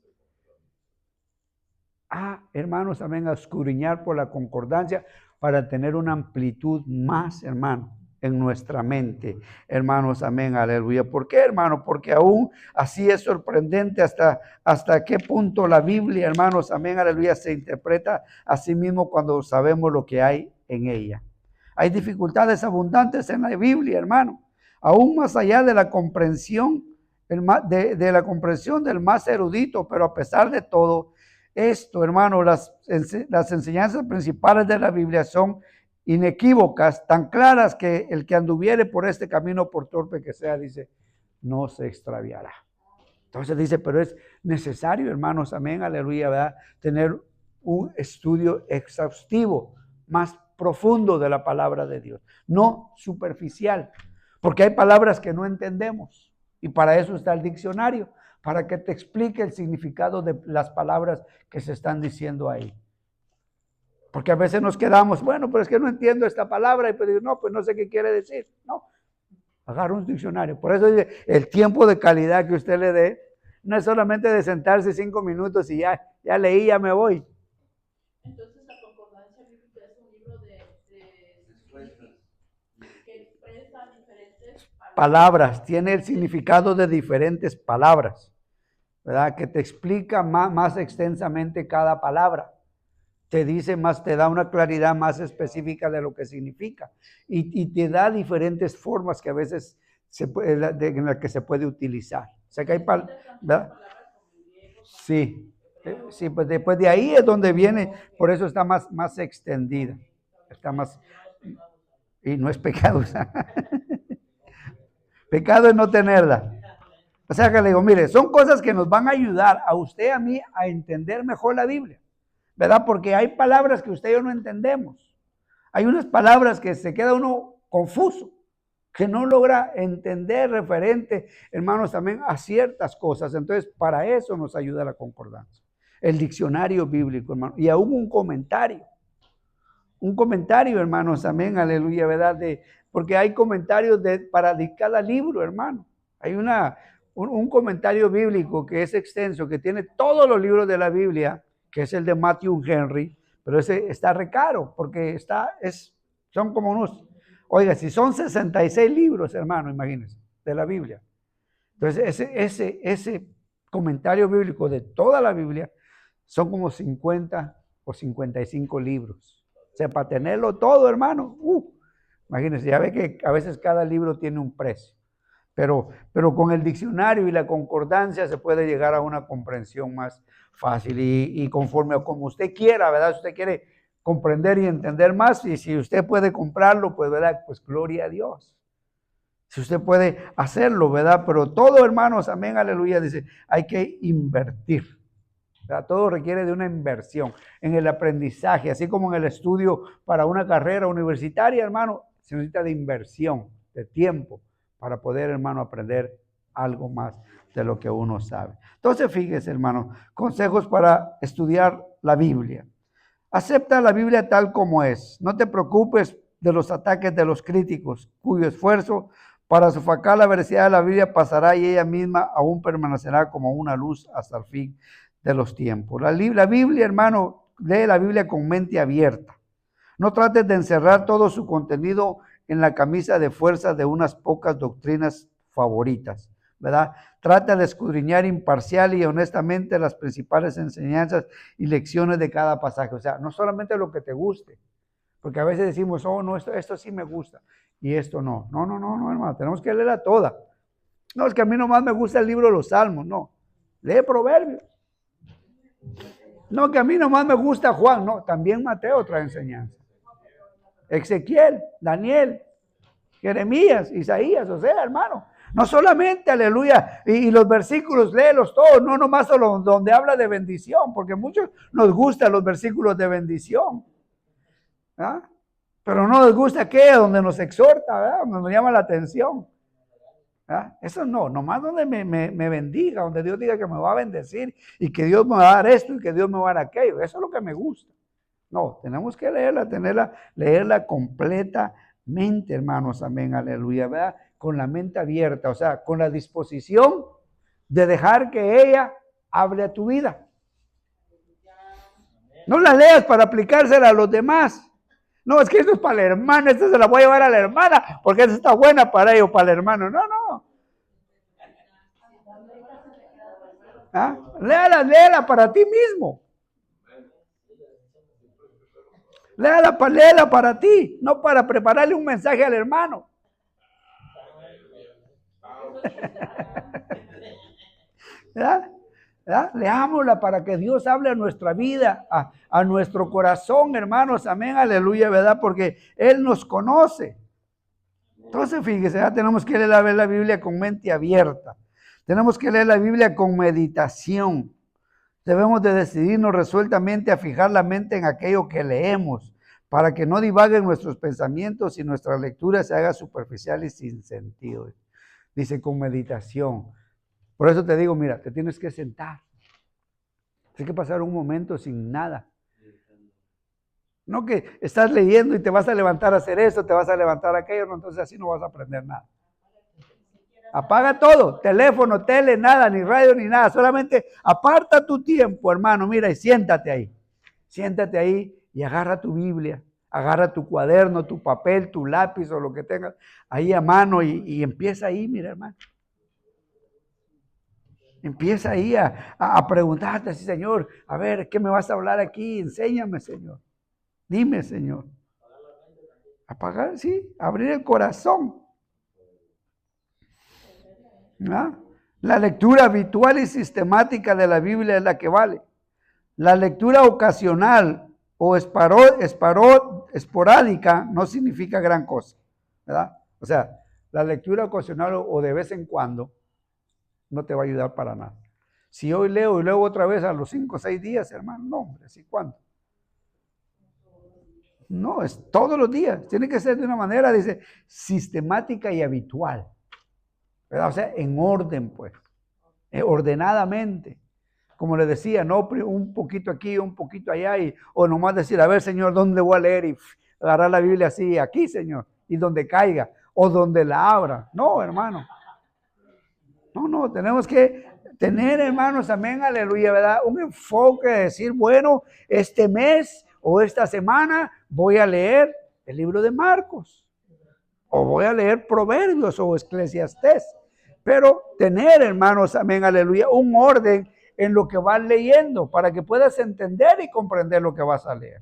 Hermanos, amén, a escudriñar por la concordancia para tener una amplitud más, hermano, en nuestra mente, hermanos, amén, aleluya. ¿Por qué, hermano? Porque aún así es sorprendente hasta qué punto la Biblia, hermanos, amén, aleluya, se interpreta a sí mismo cuando sabemos lo que hay en ella. Hay dificultades abundantes en la Biblia, hermano, aún más allá de la comprensión, de la comprensión del más erudito, pero a pesar de todo esto, hermano, las enseñanzas principales de la Biblia son inequívocas, tan claras que el que anduviere por este camino, por torpe que sea, dice, no se extraviará. Entonces dice, pero es necesario, hermanos, amén, aleluya, ¿verdad? Tener un estudio exhaustivo, más profundo de la palabra de Dios, no superficial, porque hay palabras que no entendemos y para eso está el diccionario, para que te explique el significado de las palabras que se están diciendo ahí. Porque a veces nos quedamos, bueno, pero es que no entiendo esta palabra, y pues digo, no, pues no sé qué quiere decir. No, agarra un diccionario. Por eso dice, el tiempo de calidad que usted le dé, no es solamente de sentarse 5 minutos y ya leí, ya me voy. Entonces la concordancia bíblica es un libro que expresa diferentes palabras, tiene el significado de diferentes palabras, ¿verdad? Que te explica más extensamente cada palabra. Te dice más, te da una claridad más específica de lo que significa y te da diferentes formas que a veces en las que se puede utilizar. O sea que hay ¿verdad? Sí, sí, pues después de ahí es donde viene, por eso está más extendida, está más, y no es pecado, o sea, pecado es no tenerla. O sea que le digo, mire, son cosas que nos van a ayudar a usted y a mí a entender mejor la Biblia. ¿Verdad? Porque hay palabras que usted y yo no entendemos. Hay unas palabras que se queda uno confuso, que no logra entender referente, hermanos, también a ciertas cosas. Entonces, para eso nos ayuda la concordancia. El diccionario bíblico, hermano, y aún un comentario. Un comentario, hermanos, amén, aleluya, ¿verdad? Porque hay comentarios para cada libro, hermano. Hay un comentario bíblico que es extenso, que tiene todos los libros de la Biblia, que es el de Matthew Henry, pero ese está re caro, porque son como unos, oiga, si son 66 libros, hermano, imagínense, de la Biblia. Entonces, ese comentario bíblico de toda la Biblia son como 50 o 55 libros. O sea, para tenerlo todo, hermano, imagínense, ya ve que a veces cada libro tiene un precio. Pero con el diccionario y la concordancia se puede llegar a una comprensión más fácil y conforme a como usted quiera, ¿verdad? Si usted quiere comprender y entender más, y si usted puede comprarlo, pues, ¿verdad? Pues gloria a Dios. Si usted puede hacerlo, ¿verdad? Pero todo, hermanos, amén, aleluya, dice, hay que invertir. ¿Verdad? Todo requiere de una inversión en el aprendizaje, así como en el estudio para una carrera universitaria, hermano, se necesita de inversión, de tiempo, para poder, hermano, aprender algo más de lo que uno sabe. Entonces, fíjese, hermano, consejos para estudiar la Biblia. Acepta la Biblia tal como es. No te preocupes de los ataques de los críticos, cuyo esfuerzo para sofocar la veracidad de la Biblia pasará y ella misma aún permanecerá como una luz hasta el fin de los tiempos. La Biblia, hermano, lee la Biblia con mente abierta. No trates de encerrar todo su contenido en la camisa de fuerza de unas pocas doctrinas favoritas, ¿verdad? Trata de escudriñar imparcial y honestamente las principales enseñanzas y lecciones de cada pasaje. O sea, no solamente lo que te guste, porque a veces decimos, oh, no, esto sí me gusta y esto no. No, hermano, tenemos que leerla toda. No, es que a mí nomás me gusta el libro de los Salmos, no. Lee Proverbios. No, que a mí nomás me gusta Juan, no, también Mateo trae enseñanza. Ezequiel, Daniel, Jeremías, Isaías, o sea, hermano, no solamente, aleluya, y los versículos, léelos todos, no nomás solo donde habla de bendición, porque a muchos nos gustan los versículos de bendición, ¿ah? Pero no nos gusta qué, donde nos exhorta, ¿verdad? Donde nos llama la atención. ¿Ah? Eso no, nomás donde me bendiga, donde Dios diga que me va a bendecir y que Dios me va a dar esto y que Dios me va a dar aquello. Eso es lo que me gusta. No, tenemos que leerla completamente, hermanos, amén, aleluya, ¿verdad? Con la mente abierta, o sea, con la disposición de dejar que ella hable a tu vida. No la leas para aplicársela a los demás. No, es que esto es para la hermana, esto se la voy a llevar a la hermana, porque esto está buena para ellos, para el hermano. No. ¿Ah? Léala para ti mismo. Léala para ti, no para prepararle un mensaje al hermano. ¿Verdad? ¿verdad? Leámosla para que Dios hable a nuestra vida, a nuestro corazón, hermanos, amén, aleluya, ¿verdad? Porque Él nos conoce. Entonces, fíjese, ya tenemos que leer la Biblia con mente abierta. Tenemos que leer la Biblia con meditación. Debemos de decidirnos resueltamente a fijar la mente en aquello que leemos, para que no divaguen nuestros pensamientos y nuestra lectura se haga superficial y sin sentido. Dice, con meditación. Por eso te digo, mira, te tienes que sentar. Tienes que pasar un momento sin nada. No que estás leyendo y te vas a levantar a hacer esto, te vas a levantar a aquello, no, entonces así no vas a aprender nada. Apaga todo, teléfono, tele, nada, ni radio, ni nada. Solamente aparta tu tiempo, hermano, mira, y siéntate ahí. Siéntate ahí y agarra tu Biblia, agarra tu cuaderno, tu papel, tu lápiz o lo que tengas ahí a mano y empieza ahí, mira, hermano. Empieza ahí a preguntarte así, Señor, a ver, ¿qué me vas a hablar aquí? Enséñame, Señor. Dime, Señor. Apagar, sí, abrir el corazón. ¿Ah? La lectura habitual y sistemática de la Biblia es la que vale. La lectura ocasional o esporádica no significa gran cosa, ¿verdad? O sea, la lectura ocasional o de vez en cuando no te va a ayudar para nada. Si hoy leo y luego otra vez a los 5 o 6 días, hermano, no, hombre, ¿así cuándo? No, es todos los días. Tiene que ser de una manera, dice, sistemática y habitual. ¿Verdad? O sea, en orden, pues. Ordenadamente. Como le decía, no un poquito aquí, un poquito allá, o nomás decir, a ver, Señor, ¿dónde voy a leer? Y agarrar la Biblia así, aquí, Señor, y donde caiga, o donde la abra. No, hermano. No, tenemos que tener, hermanos, amén, aleluya, ¿verdad? Un enfoque de decir, bueno, este mes o esta semana voy a leer el libro de Marcos, o voy a leer Proverbios o Eclesiastés, pero tener, hermanos, amén, aleluya, un orden en lo que vas leyendo para que puedas entender y comprender lo que vas a leer.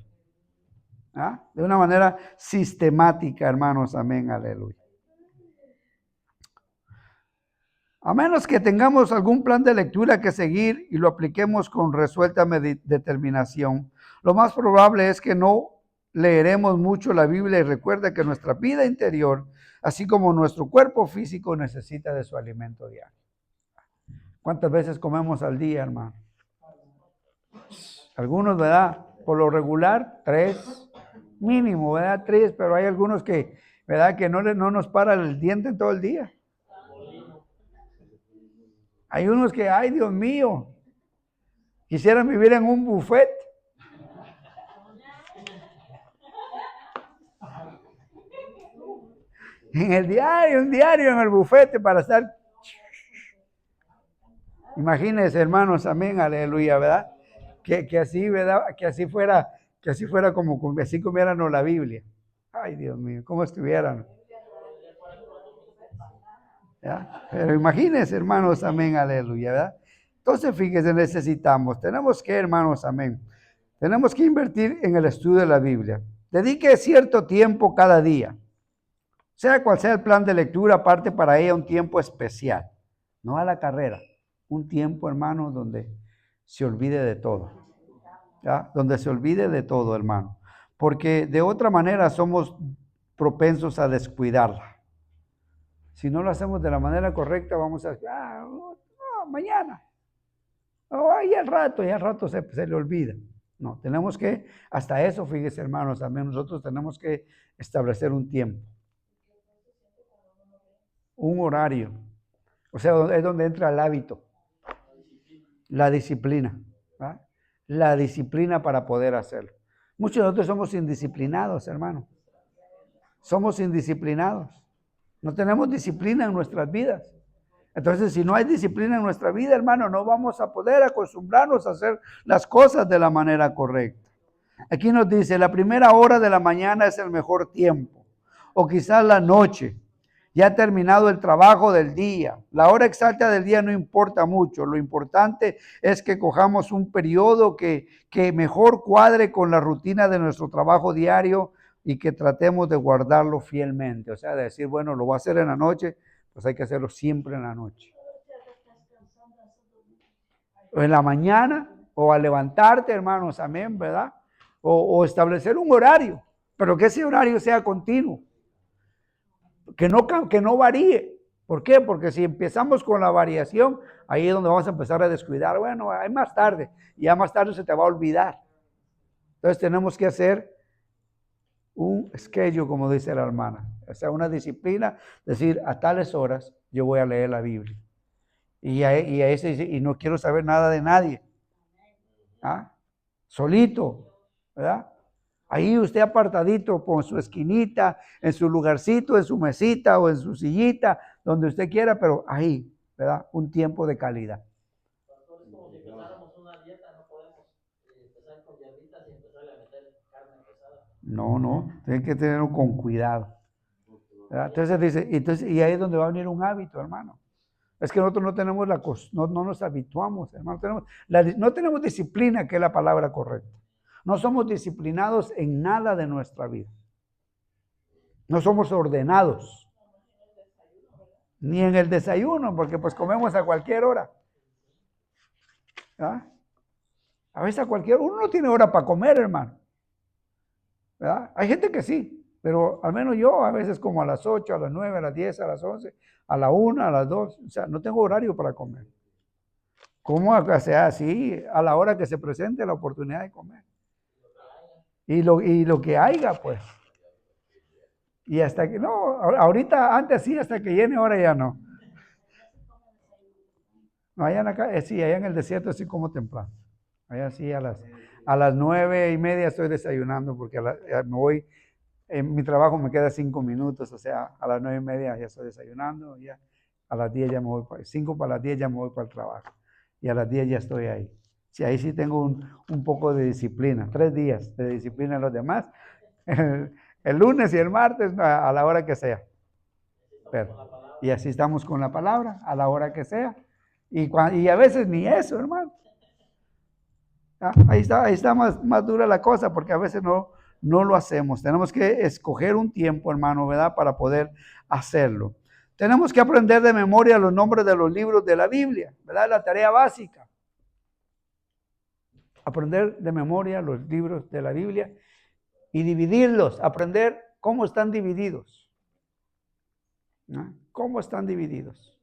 ¿Ah? De una manera sistemática, hermanos, amén, aleluya. A menos que tengamos algún plan de lectura que seguir y lo apliquemos con resuelta determinación, lo más probable es que no leeremos mucho la Biblia y recuerda que nuestra vida interior así como nuestro cuerpo físico necesita de su alimento diario. ¿Cuántas veces comemos al día, hermano? Algunos, ¿verdad? Por lo regular, 3, mínimo, ¿verdad? 3, pero hay algunos que, ¿verdad? Que no nos para el diente en todo el día. Hay unos que, ay, Dios mío, quisieran vivir en un buffet. En el diario, un diario en el bufete para estar. Imagínense, hermanos, amén, aleluya, ¿verdad? Que así, ¿verdad? Que así fuera como así comiéramos la Biblia. Ay, Dios mío, cómo estuvieran. ¿Ya? Pero imagínense, hermanos, amén, aleluya, ¿verdad? Entonces, fíjense, tenemos que, hermanos, amén, tenemos que invertir en el estudio de la Biblia. Dedique cierto tiempo cada día. Sea cual sea el plan de lectura, aparte para ella un tiempo especial, no a la carrera, un tiempo, hermano, donde se olvide de todo, ¿ya? Donde se olvide de todo, hermano, porque de otra manera somos propensos a descuidarla. Si no lo hacemos de la manera correcta, vamos a, mañana, y al rato se le olvida. No, tenemos que, hasta eso, fíjese, hermanos, también nosotros tenemos que establecer un tiempo. Un horario, o sea, es donde entra el hábito, la disciplina, ¿verdad? La disciplina para poder hacerlo. Muchos de nosotros somos indisciplinados, hermano. Somos indisciplinados. No tenemos disciplina en nuestras vidas. Entonces, si no hay disciplina en nuestra vida, hermano, no vamos a poder acostumbrarnos a hacer las cosas de la manera correcta. Aquí nos dice, la primera hora de la mañana es el mejor tiempo, o quizás la noche. Ya ha terminado el trabajo del día. La hora exacta del día no importa mucho. Lo importante es que cojamos un periodo que mejor cuadre con la rutina de nuestro trabajo diario y que tratemos de guardarlo fielmente. O sea, de decir, bueno, lo voy a hacer en la noche, pues hay que hacerlo siempre en la noche. O en la mañana, o al levantarte, hermanos, amén, ¿verdad? O establecer un horario, pero que ese horario sea continuo. Que no varíe. ¿Por qué? Porque si empezamos con la variación, ahí es donde vamos a empezar a descuidar. Bueno, hay más tarde, y ya más tarde se te va a olvidar. Entonces tenemos que hacer un schedule, como dice la hermana. O sea, una disciplina, decir, a tales horas yo voy a leer la Biblia. Y no quiero saber nada de nadie. ¿Ah? Solito, ¿verdad? Ahí usted apartadito con su esquinita, en su lugarcito, en su mesita o en su sillita, donde usted quiera, pero ahí, ¿verdad? Un tiempo de calidad. Es como si empezáramos una dieta, no podemos empezar con hierbitas y empezarle a meter carne pesada. No, tiene que tenerlo con cuidado, ¿verdad? Entonces dice, y ahí es donde va a venir un hábito, hermano. Es que nosotros no tenemos no nos habituamos, hermano. No tenemos disciplina, que es la palabra correcta. No somos disciplinados en nada de nuestra vida. No somos ordenados. Ni en el desayuno, porque pues comemos a cualquier hora. ¿Verdad? A veces uno no tiene hora para comer, hermano. ¿Verdad? Hay gente que sí, pero al menos yo a veces como a las 8, a las 9, a las 10, a las 11, a la 1, a las 2. O sea, no tengo horario para comer. Como sea así, a la hora que se presente la oportunidad de comer. Y lo que haya, pues. Y hasta que, no, ahorita, antes sí, hasta que llene, ahora ya no. No, allá en acá, sí, allá en el desierto sí como temprano. Allá sí, a las 9:30 estoy desayunando, porque me voy, en mi trabajo me queda 5 minutos, o sea, a las 9:30 ya estoy desayunando, ya a las 10 ya me voy, 5 para las 10 ya me voy para el trabajo. Y a las 10 ya estoy ahí. Sí, ahí sí tengo un poco de disciplina, 3 días de disciplina en los demás. El lunes y el martes a la hora que sea. Y así estamos con la palabra, a la hora que sea. Y a veces ni eso, hermano. Ahí está más dura la cosa, porque a veces no lo hacemos. Tenemos que escoger un tiempo, hermano, ¿verdad? Para poder hacerlo. Tenemos que aprender de memoria los nombres de los libros de la Biblia, ¿verdad? La tarea básica. Aprender de memoria los libros de la Biblia y dividirlos, aprender cómo están divididos. ¿no? ¿Cómo están divididos?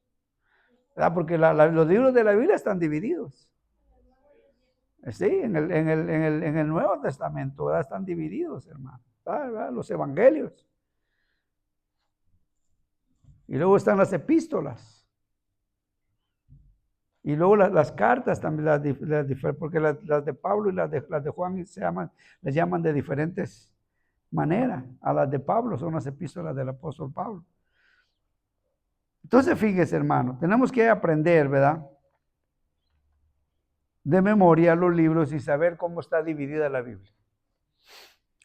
¿Verdad? Porque los libros de la Biblia están divididos. Sí, en el Nuevo Testamento, ¿verdad? Están divididos, hermano. ¿Verdad? Los evangelios. Y luego están las epístolas. Y luego las cartas también, porque las de Pablo y las de Juan les llaman de diferentes maneras. A las de Pablo son las epístolas del apóstol Pablo. Entonces, fíjese, hermano, tenemos que aprender, ¿verdad? De memoria los libros y saber cómo está dividida la Biblia.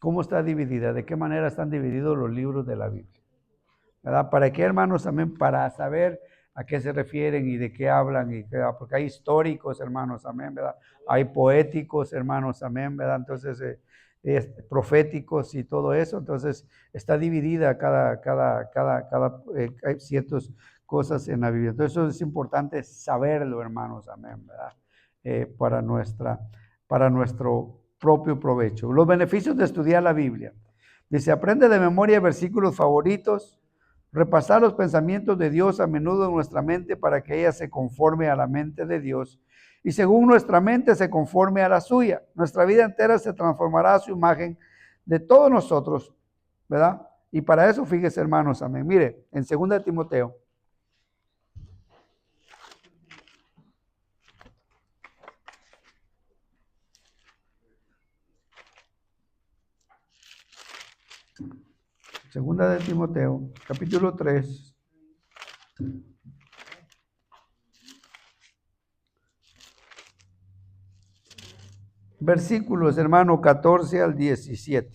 ¿Cómo está dividida? ¿De qué manera están divididos los libros de la Biblia? ¿Verdad? ¿Para qué, hermanos? También para saber a qué se refieren y de qué hablan, porque hay históricos, hermanos, amén, ¿verdad? Hay poéticos, hermanos, amén, ¿verdad? Entonces, proféticos y todo eso, entonces está dividida hay ciertas cosas en la Biblia. Entonces, eso es importante saberlo, hermanos, amén, ¿verdad? Para nuestro propio provecho. Los beneficios de estudiar la Biblia. Dice, aprende de memoria versículos favoritos. Repasar los pensamientos de Dios a menudo en nuestra mente para que ella se conforme a la mente de Dios. Y según nuestra mente se conforme a la suya. Nuestra vida entera se transformará a su imagen de todos nosotros, ¿verdad? Y para eso, fíjese, hermanos, amén. Mire, en 2 Timoteo. Segunda de Timoteo, capítulo 3. Versículos, hermano, 14 al 17.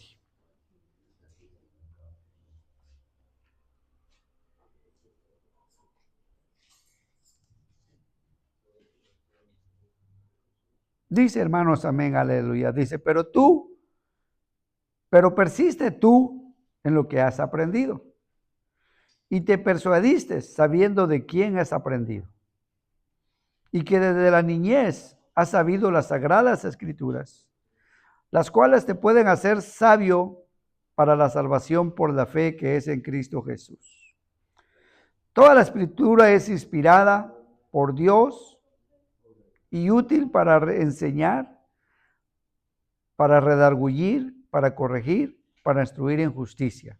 Dice, hermanos, amén, aleluya. Dice, pero persiste tú en lo que has aprendido y te persuadiste sabiendo de quién has aprendido y que desde la niñez has sabido las sagradas escrituras, las cuales te pueden hacer sabio para la salvación por la fe que es en Cristo Jesús. Toda la escritura es inspirada por Dios y útil para enseñar, para redarguir, para corregir, para instruir en justicia,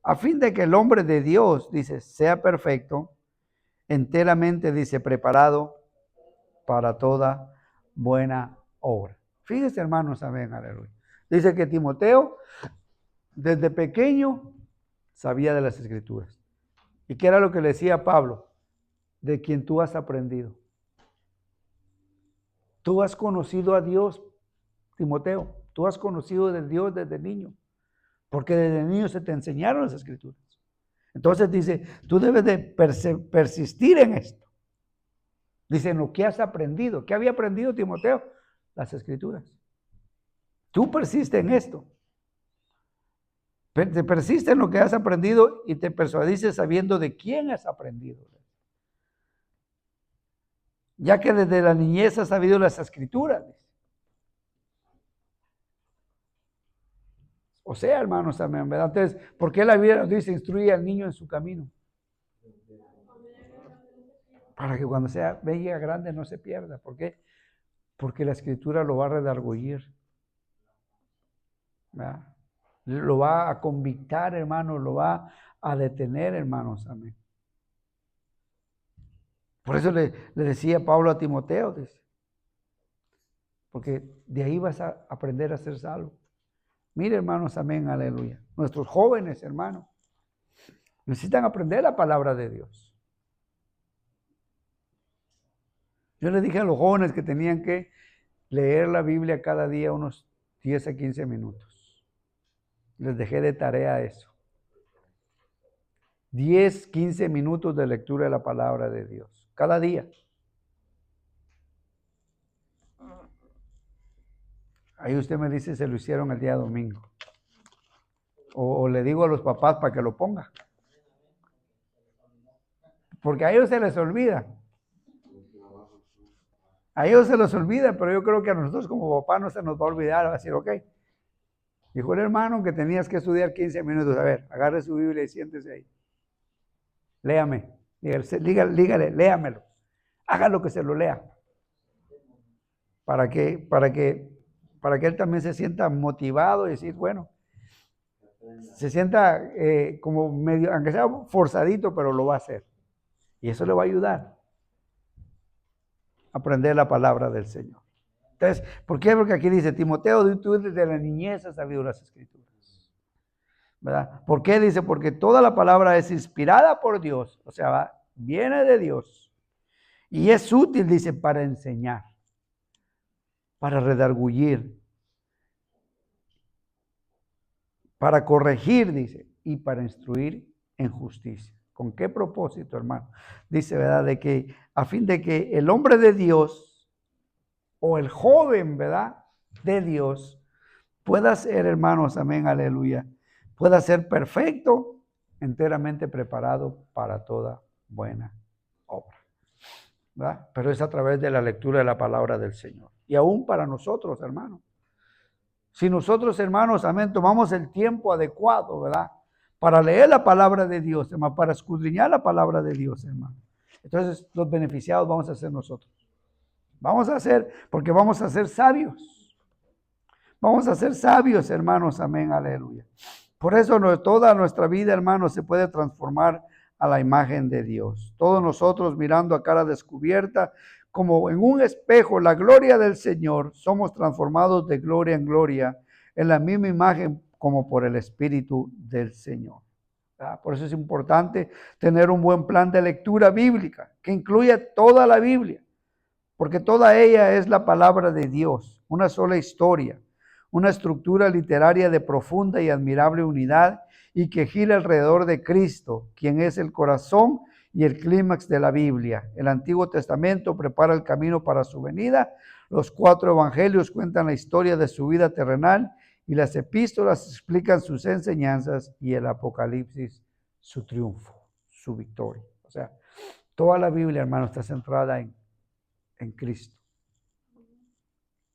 a fin de que el hombre de Dios, dice, sea perfecto, enteramente, dice, preparado para toda buena obra. Fíjese, hermanos, amén, aleluya. Dice que Timoteo, desde pequeño, sabía de las Escrituras. ¿Y qué era lo que le decía Pablo? De quien tú has aprendido. Tú has conocido a Dios, Timoteo. Tú has conocido de Dios desde niño. Porque desde niño se te enseñaron las Escrituras. Entonces dice, tú debes de persistir en esto. Dice, en lo que has aprendido. ¿Qué había aprendido Timoteo? Las Escrituras. Tú persiste en esto. Te persiste en lo que has aprendido y te persuadiste sabiendo de quién has aprendido. Ya que desde la niñez has sabido las Escrituras. O sea, hermanos, amén, ¿verdad? Entonces, ¿por qué la Biblia nos dice instruye al niño en su camino? Para que cuando venga grande no se pierda. ¿Por qué? Porque la Escritura lo va a redarguir. ¿Verdad? Lo va a convictar, hermanos, lo va a detener, hermanos, amén. Por eso le decía Pablo a Timoteo, dice, porque de ahí vas a aprender a ser salvo. Mire, hermanos, amén, aleluya. Nuestros jóvenes, hermanos, necesitan aprender la palabra de Dios. Yo les dije a los jóvenes que tenían que leer la Biblia cada día unos 10 a 15 minutos. Les dejé de tarea eso. 10, 15 minutos de lectura de la palabra de Dios. Cada día. Ahí usted me dice, se lo hicieron el día domingo. O le digo a los papás para que lo pongan. Porque a ellos se les olvida. A ellos se les olvida, pero yo creo que a nosotros como papás no se nos va a olvidar. Va a decir, ok. Dijo el hermano que tenías que estudiar 15 minutos. A ver, agarre su Biblia y siéntese ahí. Léame. Dígale, léamelo. Hágalo que se lo lea. Para que él también se sienta motivado y decir, bueno, se sienta como medio, aunque sea forzadito, pero lo va a hacer. Y eso le va a ayudar a aprender la palabra del Señor. Entonces, ¿por qué? Porque aquí dice, Timoteo, tú desde la niñez has sabido las Escrituras. ¿Verdad? ¿Por qué? Dice, porque toda la palabra es inspirada por Dios, o sea, viene de Dios. Y es útil, dice, para enseñar, para redargüir, para corregir, dice, y para instruir en justicia. ¿Con qué propósito, hermano? Dice, ¿verdad? De que a fin de que el hombre de Dios o el joven, ¿verdad? De Dios pueda ser, hermanos, amén, aleluya, pueda ser perfecto, enteramente preparado para toda buena obra. ¿Verdad? Pero es a través de la lectura de la palabra del Señor. Y aún para nosotros, hermanos. Si nosotros, hermanos, amén, tomamos el tiempo adecuado, ¿verdad? Para leer la palabra de Dios, hermano, para escudriñar la palabra de Dios, hermano. Entonces, los beneficiados vamos a ser nosotros. Vamos a ser, porque vamos a ser sabios. Vamos a ser sabios, hermanos, amén, aleluya. Por eso toda nuestra vida, hermanos, se puede transformar a la imagen de Dios. Todos nosotros mirando a cara descubierta, como en un espejo, la gloria del Señor, somos transformados de gloria en gloria, en la misma imagen como por el Espíritu del Señor. ¿Verdad? Por eso es importante tener un buen plan de lectura bíblica, que incluya toda la Biblia, porque toda ella es la palabra de Dios, una sola historia, una estructura literaria de profunda y admirable unidad y que gira alrededor de Cristo, quien es el corazón y el clímax de la Biblia. El Antiguo Testamento prepara el camino para su venida, los 4 evangelios cuentan la historia de su vida terrenal y las epístolas explican sus enseñanzas y el Apocalipsis su triunfo, su victoria. O sea, toda la Biblia, hermano, está centrada en Cristo.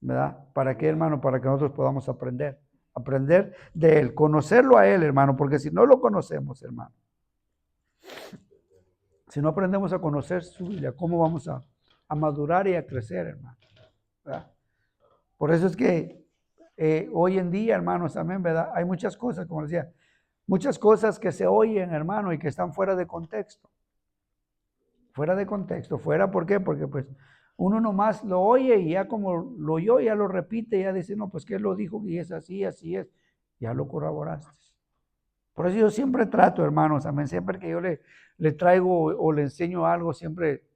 ¿Verdad? ¿Para qué, hermano? Para que nosotros podamos aprender de Él, conocerlo a Él, hermano, porque si no lo conocemos, hermano, si no aprendemos a conocer su Biblia, ¿cómo vamos a madurar y a crecer, hermano? ¿Verdad? Por eso es que hoy en día, hermanos, amén, ¿verdad? Hay muchas cosas, como decía, muchas cosas que se oyen, hermano, y que están fuera de contexto. Fuera de contexto, fuera, ¿por qué? Porque pues uno nomás lo oye y ya como lo oyó, ya lo repite, ya dice, no, pues que él lo dijo y es así, así es, ya lo corroboraste. Por eso yo siempre trato, hermanos, amén, siempre que yo le traigo o le enseño algo, siempre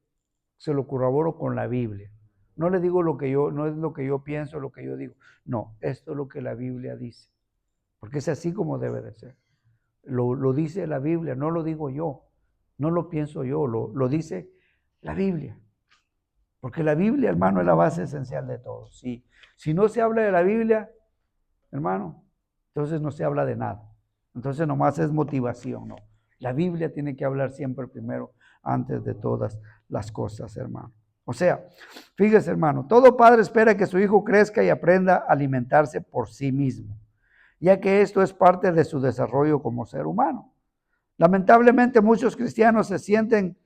se lo corroboro con la Biblia. No le digo no es lo que yo pienso, lo que yo digo. No, esto es lo que la Biblia dice. Porque es así como debe de ser. Lo dice la Biblia, no lo digo yo. No lo pienso yo, lo dice la Biblia. Porque la Biblia, hermano, es la base esencial de todo. Si no se habla de la Biblia, hermano, entonces no se habla de nada. Entonces nomás es motivación, no. La Biblia tiene que hablar siempre primero, antes de todas las cosas, hermano. O sea, fíjese, hermano, todo padre espera que su hijo crezca y aprenda a alimentarse por sí mismo, ya que esto es parte de su desarrollo como ser humano. Lamentablemente muchos cristianos se sienten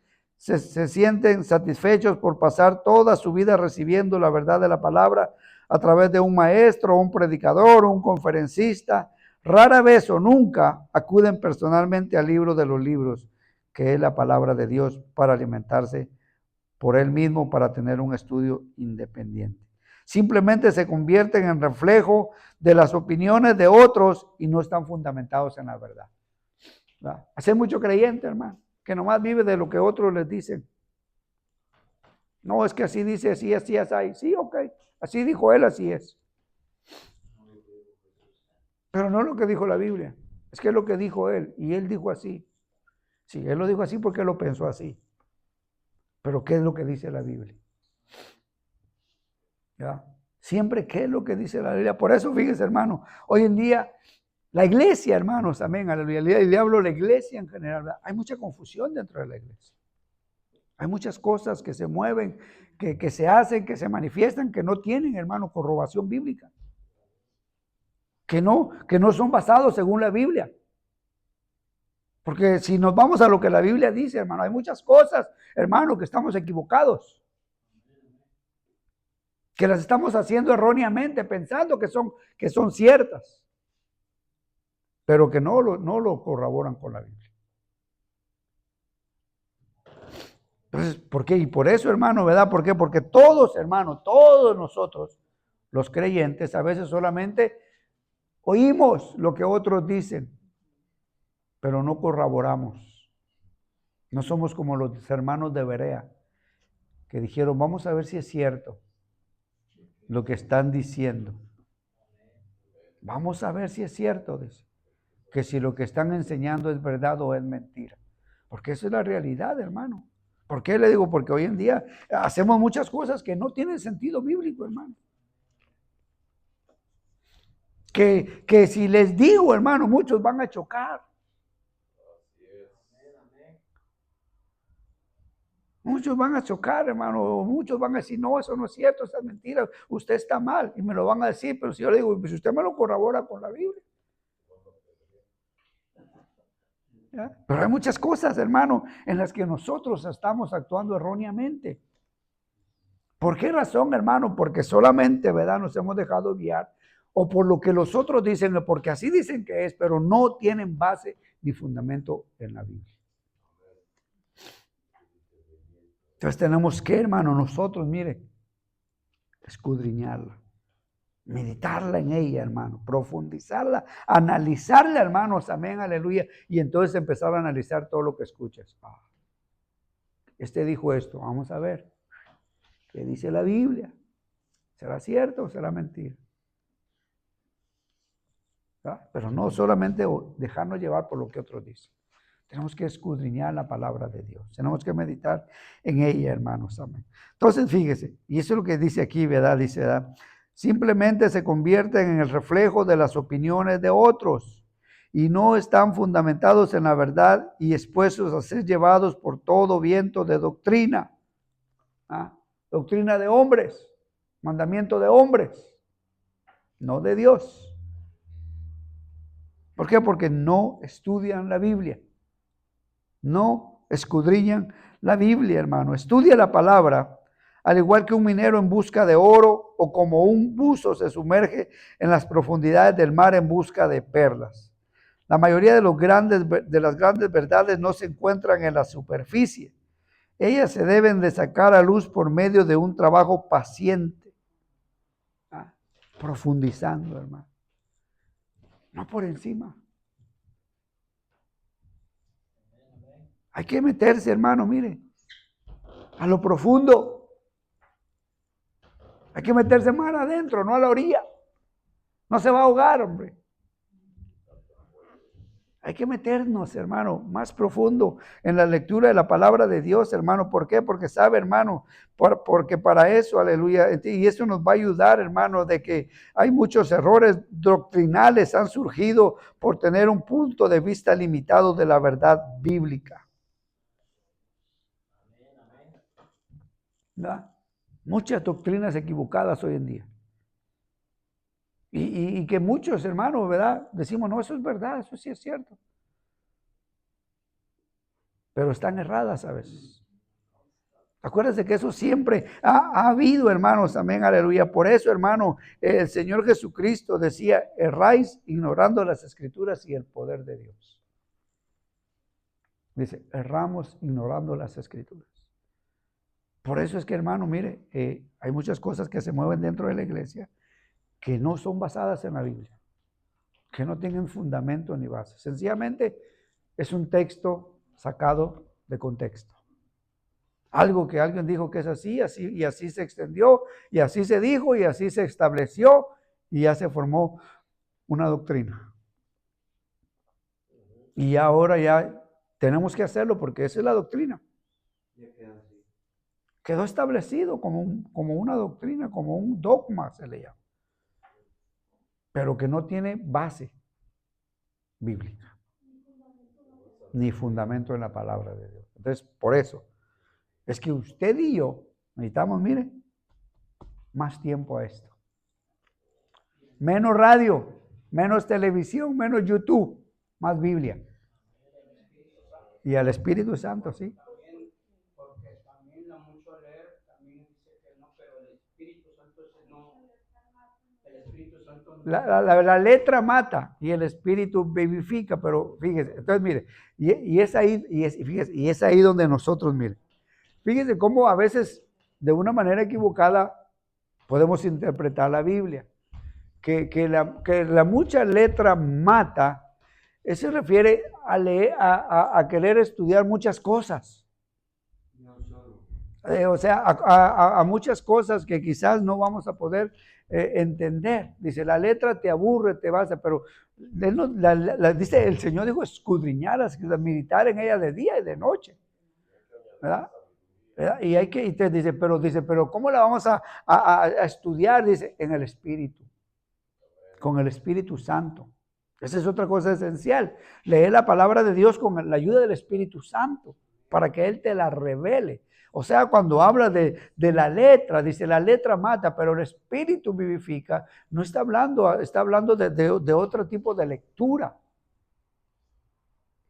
satisfechos por pasar toda su vida recibiendo la verdad de la palabra a través de un maestro, un predicador, un conferencista. Rara vez o nunca acuden personalmente al libro de los libros, que es la palabra de Dios, para alimentarse por él mismo, para tener un estudio independiente. Simplemente se convierten en reflejo de las opiniones de otros y no están fundamentados en la verdad. Hay mucho creyente, hermano, que nomás vive de lo que otros les dicen. No, es que así dice, así, así, así. Sí, ok, así dijo él, así es. Pero no es lo que dijo la Biblia, es que es lo que dijo él, y él dijo así. Sí, él lo dijo así porque él lo pensó así. Pero ¿qué es lo que dice la Biblia? ¿Ya? Siempre, ¿qué es lo que dice la Biblia? Por eso, fíjese, hermano, hoy en día la iglesia, hermanos, amén, aleluya, y le hablo de la iglesia en general, ¿verdad? Hay mucha confusión dentro de la iglesia. Hay muchas cosas que se mueven, que se hacen, que se manifiestan, que no tienen, hermano, corroboración bíblica. Que no son basados según la Biblia. Porque si nos vamos a lo que la Biblia dice, hermano, hay muchas cosas, hermano, que estamos equivocados. Que las estamos haciendo erróneamente, pensando que son ciertas. Pero que no lo corroboran con la Biblia. Entonces, ¿por qué? Y por eso, hermano, ¿verdad? ¿Por qué? Porque todos, hermano, todos nosotros, los creyentes, a veces solamente oímos lo que otros dicen, pero no corroboramos. No somos como los hermanos de Berea, que dijeron, vamos a ver si es cierto lo que están diciendo. Vamos a ver si es cierto, dice, que si lo que están enseñando es verdad o es mentira. Porque esa es la realidad, hermano. ¿Por qué le digo? Porque hoy en día hacemos muchas cosas que no tienen sentido bíblico, hermano. Que si les digo, hermano, muchos van a chocar. Muchos van a chocar, hermano. Muchos van a decir, no, eso no es cierto, esa es mentira. Usted está mal. Y me lo van a decir, pero si yo le digo, pues usted me lo corrobora con la Biblia. ¿Ya? Pero hay muchas cosas, hermano, en las que nosotros estamos actuando erróneamente. ¿Por qué razón, hermano? Porque solamente, ¿verdad?, nos hemos dejado guiar, o por lo que los otros dicen, porque así dicen que es, pero no tienen base ni fundamento en la Biblia. Entonces tenemos que, hermano, nosotros, mire, escudriñarla, meditarla en ella, hermano, profundizarla, analizarla, hermanos, amén, aleluya, y entonces empezar a analizar todo lo que escuchas. Este dijo esto, vamos a ver, ¿qué dice la Biblia? ¿Será cierto o será mentira? ¿Verdad? Pero no solamente dejarnos llevar por lo que otros dicen. Tenemos que escudriñar la palabra de Dios. Tenemos que meditar en ella, hermanos. Amén. Entonces, fíjese, y eso es lo que dice aquí, ¿verdad? Dice, ¿verdad? Simplemente se convierten en el reflejo de las opiniones de otros y no están fundamentados en la verdad y expuestos a ser llevados por todo viento de doctrina. ¿Ah? Doctrina de hombres, mandamiento de hombres, no de Dios. ¿Por qué? Porque no estudian la Biblia. No escudriñan la Biblia, hermano. Estudia la palabra, al igual que un minero en busca de oro o como un buzo se sumerge en las profundidades del mar en busca de perlas. La mayoría de las grandes verdades no se encuentran en la superficie. Ellas se deben de sacar a luz por medio de un trabajo paciente. Profundizando, hermano. No por encima. Hay que meterse, hermano, mire, a lo profundo. Hay que meterse más adentro, no a la orilla. No se va a ahogar, hombre. Hay que meternos, hermano, más profundo en la lectura de la palabra de Dios, hermano. ¿Por qué? Porque sabe, hermano, porque para eso, aleluya, y eso nos va a ayudar, hermano, de que hay muchos errores doctrinales han surgido por tener un punto de vista limitado de la verdad bíblica. ¿Verdad? Muchas doctrinas equivocadas hoy en día. Y que muchos hermanos, ¿verdad? Decimos, no, eso es verdad, eso sí es cierto. Pero están erradas a veces. Acuérdense que eso siempre ha habido, hermanos, amén, aleluya. Por eso, hermano, el Señor Jesucristo decía, erráis ignorando las Escrituras y el poder de Dios. Dice, erramos ignorando las Escrituras. Por eso es que, hermano, mire, hay muchas cosas que se mueven dentro de la iglesia que no son basadas en la Biblia, que no tienen fundamento ni base. Sencillamente es un texto sacado de contexto. Algo que alguien dijo que es así, y así se extendió, y así se dijo, y así se estableció, y ya se formó una doctrina. Y ahora ya tenemos que hacerlo porque esa es la doctrina. Quedó establecido como una doctrina, como un dogma se le llama, pero que no tiene base bíblica, ni fundamento en la palabra de Dios. Entonces, por eso, es que usted y yo necesitamos, mire, más tiempo a esto. Menos radio, menos televisión, menos YouTube, más Biblia. Y al Espíritu Santo, sí. También, porque también la mucho leer, también dice que no, pero el Espíritu Santo ese no, el Espíritu Santo no. La letra mata y el Espíritu vivifica, pero fíjese, entonces mire, y es ahí, fíjese, y es ahí donde nosotros, mire, fíjese cómo a veces de una manera equivocada podemos interpretar la Biblia. Que la mucha letra mata, eso se refiere a, leer, a querer estudiar muchas cosas. O sea, a muchas cosas que quizás no vamos a poder entender. Dice, la letra te aburre, te basa, pero dice, el Señor dijo, escudriñarlas, meditar en ella de día y de noche. ¿Verdad? ¿Verdad? Y hay que, y te dice, pero ¿cómo la vamos a estudiar? Dice, en el Espíritu. Con el Espíritu Santo. Esa es otra cosa esencial. Leer la palabra de Dios con la ayuda del Espíritu Santo para que Él te la revele. O sea, cuando habla de la letra, dice la letra mata, pero el Espíritu vivifica. No está hablando, está hablando de otro tipo de lectura.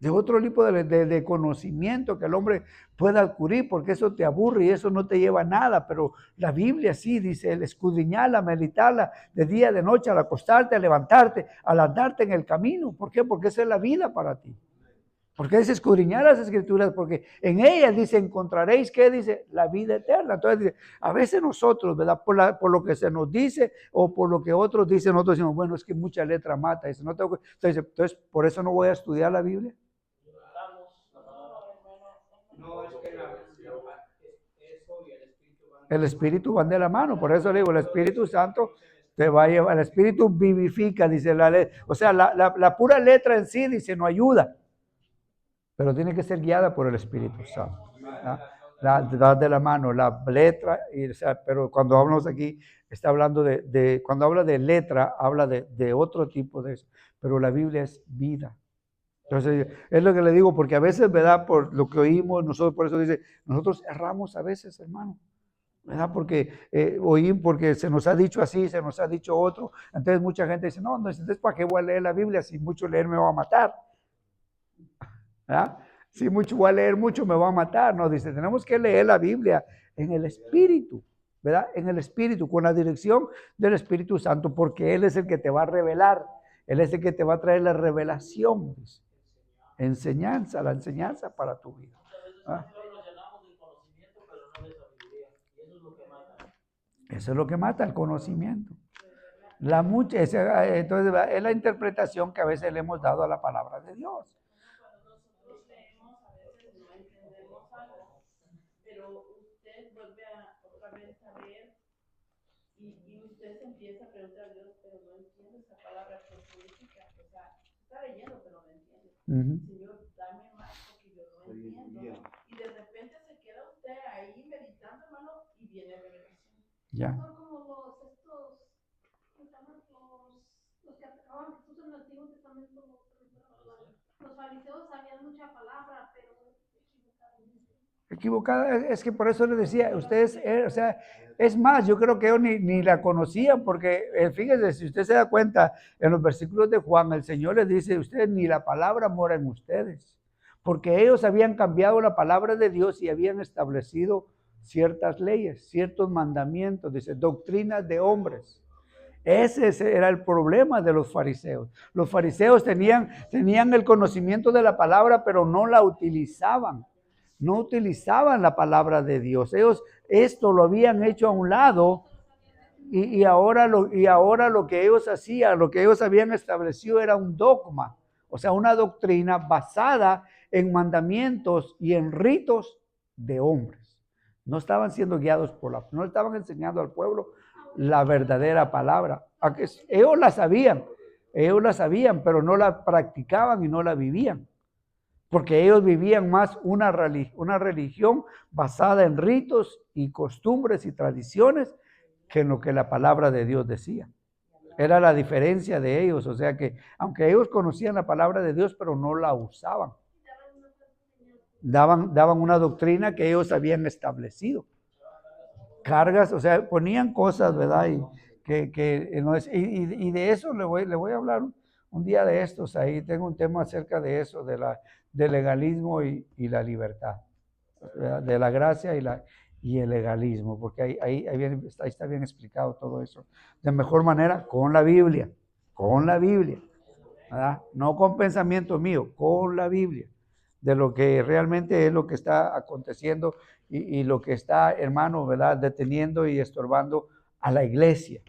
De otro tipo de conocimiento que el hombre pueda adquirir, porque eso te aburre y eso no te lleva a nada, pero la Biblia sí dice, el escudriñarla, meditarla de día, de noche, al acostarte, al levantarte, al andarte en el camino. ¿Por qué? Porque esa es la vida para ti. Porque es escudriñar las Escrituras, porque en ellas dice, encontraréis, ¿qué dice? La vida eterna. Entonces dice, a veces nosotros, ¿verdad? Por lo que se nos dice o por lo que otros dicen, nosotros decimos, bueno, es que mucha letra mata. Dice, no tengo que... Entonces, por eso no voy a estudiar la Biblia. No, es que eso y el Espíritu van El Espíritu van de la mano, por eso le digo, el Espíritu Santo te va a llevar, el Espíritu vivifica, dice la ley. O sea, la pura letra en sí dice no ayuda, pero tiene que ser guiada por el Espíritu Santo. Va de la mano, la letra, o sea, pero cuando hablamos aquí, está hablando cuando habla de letra, habla de otro tipo de eso, pero la Biblia es vida. Entonces, es lo que le digo, porque a veces, ¿verdad? Por lo que oímos, nosotros, por eso dice, nosotros erramos a veces, hermano, ¿verdad? Porque porque se nos ha dicho así, se nos ha dicho otro. Entonces, mucha gente dice, no, entonces, ¿para qué voy a leer la Biblia? Si mucho leer me va a matar, ¿verdad? Si mucho voy a leer, mucho me va a matar. No, dice, tenemos que leer la Biblia en el Espíritu, ¿verdad? En el Espíritu, con la dirección del Espíritu Santo, porque Él es el que te va a revelar, Él es el que te va a traer la revelación, dice. Enseñanza, la enseñanza para tu vida. ¿Ah? Eso es lo que mata, el conocimiento. Entonces, es la interpretación que a veces le hemos dado a la palabra de Dios. Cuando nosotros leemos, a veces no entendemos algo, pero usted vuelve otra vez a leer y usted se empieza a preguntar a Dios, pero no entiendo esa palabra que significa. O sea, está leyendo, pero no entiende. Señor, dame más porque yo no entiendo. Y de repente se queda usted ahí meditando, hermano, y viene revelación. Ya. Son como estos los que atacaban a Jesús en el Antiguo Testamento. Los fariseos sabían mucha palabra, pero equivocada, es que por eso les decía, ustedes, o sea, es más, yo creo que ellos ni la conocían, porque fíjense, si usted se da cuenta, en los versículos de Juan, el Señor les dice, ustedes ni la palabra mora en ustedes, porque ellos habían cambiado la palabra de Dios y habían establecido ciertas leyes, ciertos mandamientos, dice, doctrinas de hombres. Ese era el problema de los fariseos. Los fariseos tenían el conocimiento de la palabra, pero no la utilizaban. No utilizaban la palabra de Dios. Ellos esto lo habían hecho a un lado y ahora lo que ellos hacían, lo que ellos habían establecido era un dogma, o sea, una doctrina basada en mandamientos y en ritos de hombres. No estaban siendo guiados no estaban enseñando al pueblo la verdadera palabra. Ellos la sabían, pero no la practicaban y no la vivían. Porque ellos vivían más una religión basada en ritos y costumbres y tradiciones que en lo que la palabra de Dios decía. Era la diferencia de ellos, o sea que aunque ellos conocían la palabra de Dios, pero no la usaban. Daban una doctrina que ellos habían establecido. Cargas, o sea, ponían cosas, ¿verdad? Y de eso le voy a hablar un día de estos. Ahí tengo un tema acerca de eso, de del legalismo y la libertad, ¿verdad? De la gracia y el legalismo, porque ahí está bien explicado todo eso. De mejor manera con la Biblia, ¿verdad? No con pensamiento mío, con la Biblia, de lo que realmente es lo que está aconteciendo y lo que está, hermano, ¿verdad? Deteniendo y estorbando a la iglesia,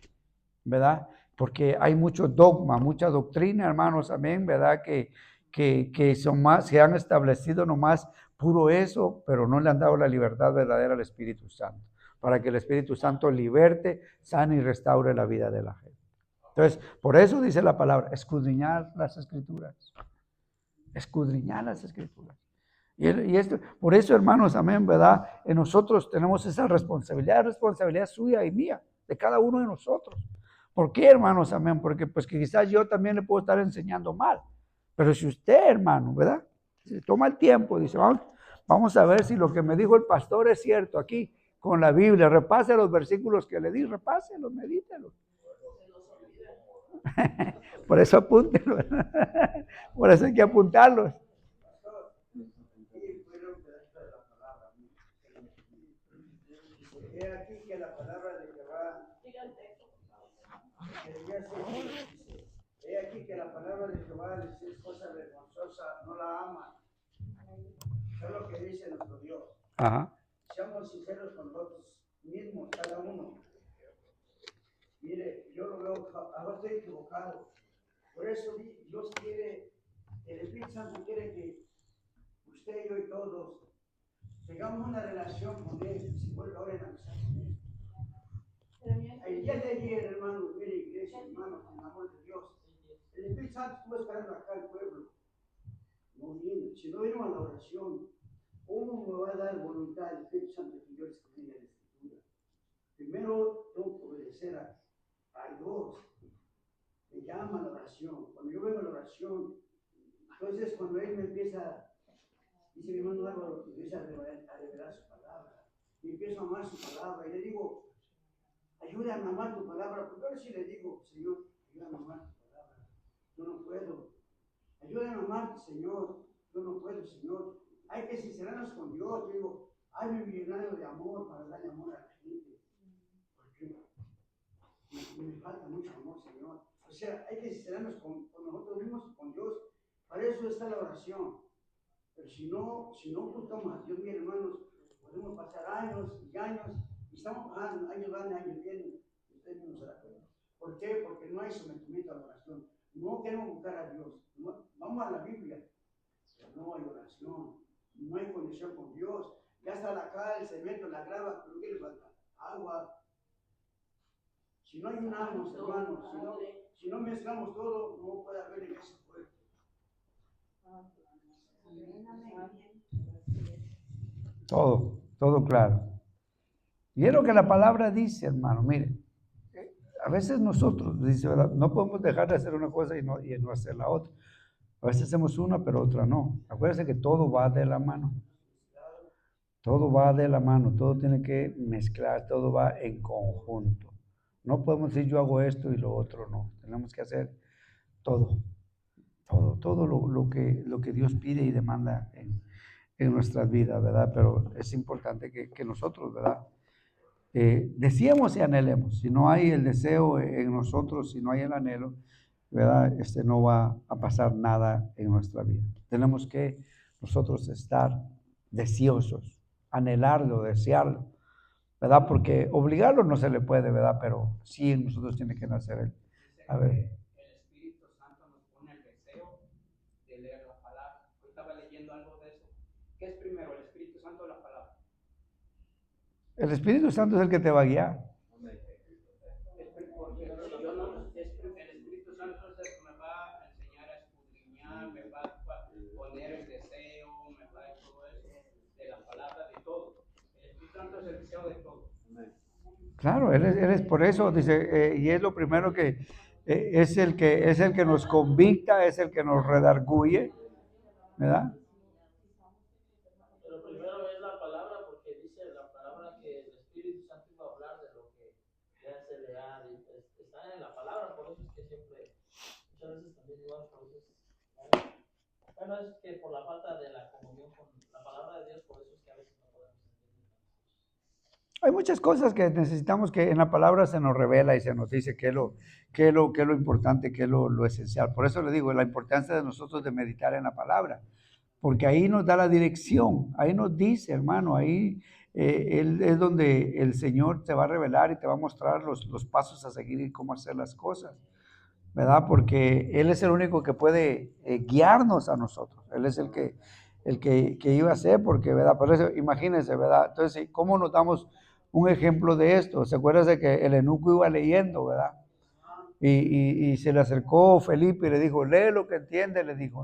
¿verdad? Porque hay mucho dogma, mucha doctrina, hermanos, amén, ¿verdad? Que son más, se han establecido nomás puro eso, pero no le han dado la libertad verdadera al Espíritu Santo, para que el Espíritu Santo liberte, sane y restaure la vida de la gente. Entonces, por eso dice la palabra, escudriñar las Escrituras. Escudriñar las Escrituras. Y esto, por eso, hermanos, amén, ¿verdad? En nosotros tenemos esa responsabilidad suya y mía, de cada uno de nosotros. ¿Por qué, hermanos, amén? Porque pues que quizás yo también le puedo estar enseñando mal. Pero si usted, hermano, ¿verdad? Se toma el tiempo, dice, vamos a ver si lo que me dijo el pastor es cierto aquí, con la Biblia, repase los versículos que le di, repáselos, medítelos. Por eso apúntenlos. Por eso hay que apuntarlos. He aquí que la palabra de Jehová, he aquí que la palabra de Jehová les es cosa vergonzosa, no la aman. Es lo que dice nuestro Dios. Ajá. Seamos sinceros con nosotros mismos, cada uno. Mire, yo lo veo, ahora estoy equivocado. Por eso Dios quiere, el Espíritu Santo quiere que usted, yo y todos tengamos una relación con Él, si vuelve ahora en amistad con Él. El día de ayer, hermano, mire, iglesia, hermano, con el amor de Dios, el Espíritu Santo estuvo esperando acá al pueblo. No viene, si no vino a la oración, ¿cómo me va a dar voluntad el Espíritu Santo que yo escribí en la Escritura? Primero tengo que obedecer a Dios. Me llama a la oración. Cuando yo vengo a la oración, entonces cuando Él me empieza, dice mi hermano Álvaro, empieza a revelar su palabra. Y empiezo a amar su palabra. Y le digo, ayúdame a amar tu palabra. Porque ahora sí le digo, Señor, ayúdame a amar tu palabra. Yo no puedo. Ayúdame a amarte, Señor. Yo no puedo, Señor. Hay que sincerarnos con Dios. Yo digo, hay un millonario de amor para darle amor a la gente. Porque me falta mucho amor, Señor. O sea, hay que sincerarnos con nosotros mismos y con Dios. Para eso está la oración. Pero si no buscamos a Dios, mis hermanos, podemos pasar años y años y estamos pasando, años van, años vienen. Ustedes mismos se dan cuenta. ¿Por qué? Porque no hay sometimiento a la oración. No queremos buscar a Dios. No, vamos a la Biblia, pero no hay oración. No hay conexión con Dios. Ya está la cal, el cemento, la grava, pero ¿qué le falta? Agua. Si no ayunamos, hermanos, si no mezclamos todo, no puede haber iglesia fuerte. Todo claro. Y es lo que la palabra dice, hermano. Mire, a veces nosotros, dice, ¿verdad? No podemos dejar de hacer una cosa y no hacer la otra. A veces hacemos una, pero otra no. Acuérdense que todo va de la mano. Todo va de la mano, todo tiene que mezclar, todo va en conjunto. No podemos decir yo hago esto y lo otro no. Tenemos que hacer todo lo que Dios pide y demanda en nuestras vidas, ¿verdad? Pero es importante que nosotros, ¿verdad? Deseemos y anhelemos. Si no hay el deseo en nosotros, si no hay el anhelo, ¿verdad? No va a pasar nada en nuestra vida. Tenemos que nosotros estar deseosos, anhelarlo, desearlo, ¿verdad? Porque obligarlo no se le puede, ¿verdad? Pero sí en nosotros tiene que nacer él. A ver. El Espíritu Santo nos pone el deseo de leer la palabra. Yo estaba leyendo algo de eso. ¿Qué es primero, el Espíritu Santo o la palabra? El Espíritu Santo es el que te va a guiar. Porque yo no, el Espíritu Santo es el que me va a enseñar a escudriñar, me va a poner el deseo, me va a todo eso, de la palabra, de todo. El Espíritu Santo es el deseo de todo. Claro, él es por eso, dice, y es lo primero que es el que nos convicta, es el que nos redarguye, ¿verdad? Pero primero es la palabra, porque dice la palabra que el Espíritu Santo iba a hablar de lo que ya se le ha dicho. Está en la palabra, por eso es que siempre, muchas veces también igual, por eso es, Bueno, es que por la falta de la comunión con la palabra de Dios, por eso es que a veces no podemos entender. Hay muchas cosas que necesitamos que en la palabra se nos revela y se nos dice qué es lo importante, qué es lo esencial. Por eso le digo, la importancia de nosotros de meditar en la palabra, porque ahí nos da la dirección, ahí nos dice, hermano, ahí es donde el Señor te va a revelar y te va a mostrar los pasos a seguir y cómo hacer las cosas, ¿verdad? Porque Él es el único que puede guiarnos a nosotros. Él es el que iba a ser, porque, ¿verdad? Por eso, imagínense, ¿verdad? Entonces, ¿cómo nos damos un ejemplo de esto? ¿Se acuerdan de que el eunuco iba leyendo, ¿verdad? Y se le acercó Felipe y le dijo, lee lo que entiende. Le dijo,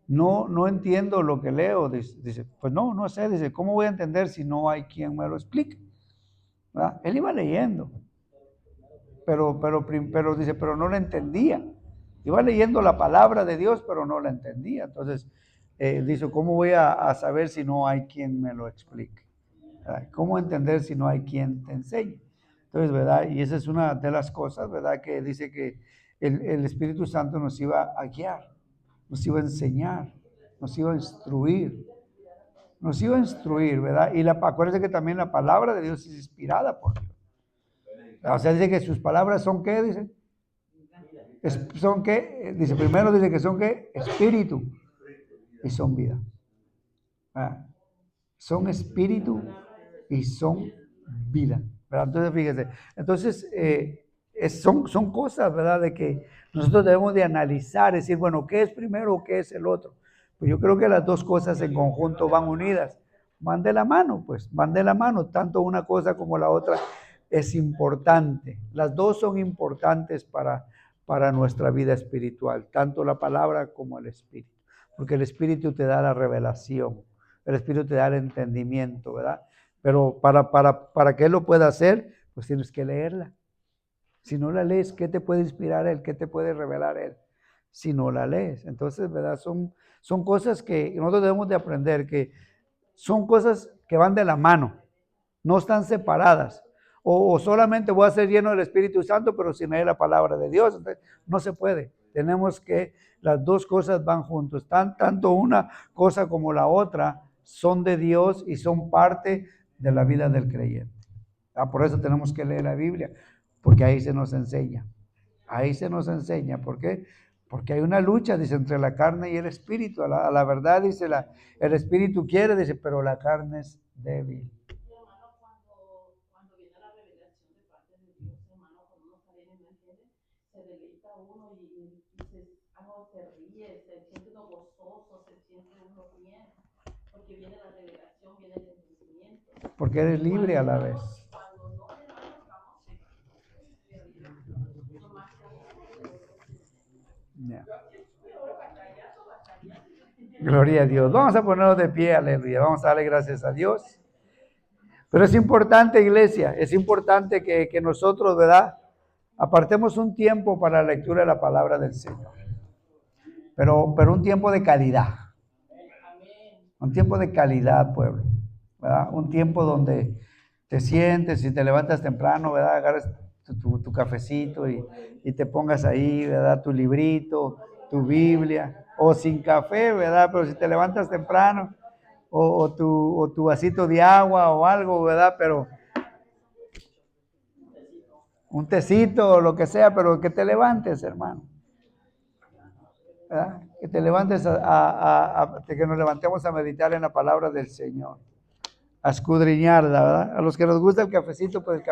no entiendo lo que leo. Dice, pues no sé. Dice, ¿cómo voy a entender si no hay quien me lo explique? ¿Verdad? Él iba leyendo. Pero dice, pero no la entendía. Iba leyendo la palabra de Dios, pero no la entendía. Entonces, dice, ¿cómo voy a saber si no hay quien me lo explique? ¿Cómo entender si no hay quien te enseñe? Entonces, ¿verdad? Y esa es una de las cosas, ¿verdad? Que dice que el Espíritu Santo nos iba a guiar, nos iba a enseñar, nos iba a instruir. Nos iba a instruir, ¿verdad? Y acuérdense que también la palabra de Dios es inspirada por Dios. O sea, dice que sus palabras son ¿qué? Dice. ¿Son qué? Dice, primero dice que son ¿qué? Espíritu. Y son vida. Son espíritu y son vida. ¿Verdad? Entonces, fíjese. Entonces, son cosas, ¿verdad? De que nosotros debemos de analizar, decir, bueno, ¿qué es primero o qué es el otro? Pues yo creo que las dos cosas en conjunto van unidas. Van de la mano, pues, van de la mano. Tanto una cosa como la otra es importante. Las dos son importantes para nuestra vida espiritual, tanto la palabra como el espíritu. Porque el espíritu te da la revelación, el espíritu te da el entendimiento, ¿verdad? Pero para que él lo pueda hacer, pues tienes que leerla. Si no la lees, ¿qué te puede inspirar él? ¿Qué te puede revelar él? Si no la lees. Entonces, ¿verdad? Son cosas que nosotros debemos de aprender, que son cosas que van de la mano, no están separadas. O solamente voy a ser lleno del Espíritu Santo, pero sin leer la palabra de Dios. Entonces, no se puede. Tenemos que, las dos cosas van juntos. Tanto una cosa como la otra son de Dios y son parte de la vida del creyente. Por eso tenemos que leer la Biblia, porque ahí se nos enseña. Ahí se nos enseña. ¿Por qué? Porque hay una lucha, dice, entre la carne y el espíritu. A la verdad, dice, el espíritu quiere, dice, pero la carne es débil. Hermano, cuando viene la revelación de parte de Dios, hermano, cuando uno está bien y no entiende, se deleita uno y se ríe, se siente uno gozoso, se siente uno bien, porque viene la revelación, viene el entendimiento. Porque eres libre a la vez. Cuando no, hermano, estamos Yeah. Gloria a Dios. Vamos a ponernos de pie, aleluya. Vamos a darle gracias a Dios. Pero es importante, iglesia, es importante que nosotros, ¿verdad? Apartemos un tiempo para la lectura de la palabra del Señor. Pero un tiempo de calidad. Un tiempo de calidad, pueblo. ¿Verdad? Un tiempo donde te sientes y te levantas temprano, ¿verdad? Agarras tu cafecito y te pongas ahí, ¿verdad? Tu librito, tu Biblia. O sin café, ¿verdad? Pero si te levantas temprano, o tu vasito de agua o algo, ¿verdad? Pero un tecito o lo que sea, pero que te levantes, hermano. ¿Verdad? Que te levantes que nos levantemos a meditar en la palabra del Señor, a escudriñarla, ¿verdad? A los que nos gusta el cafecito, pues el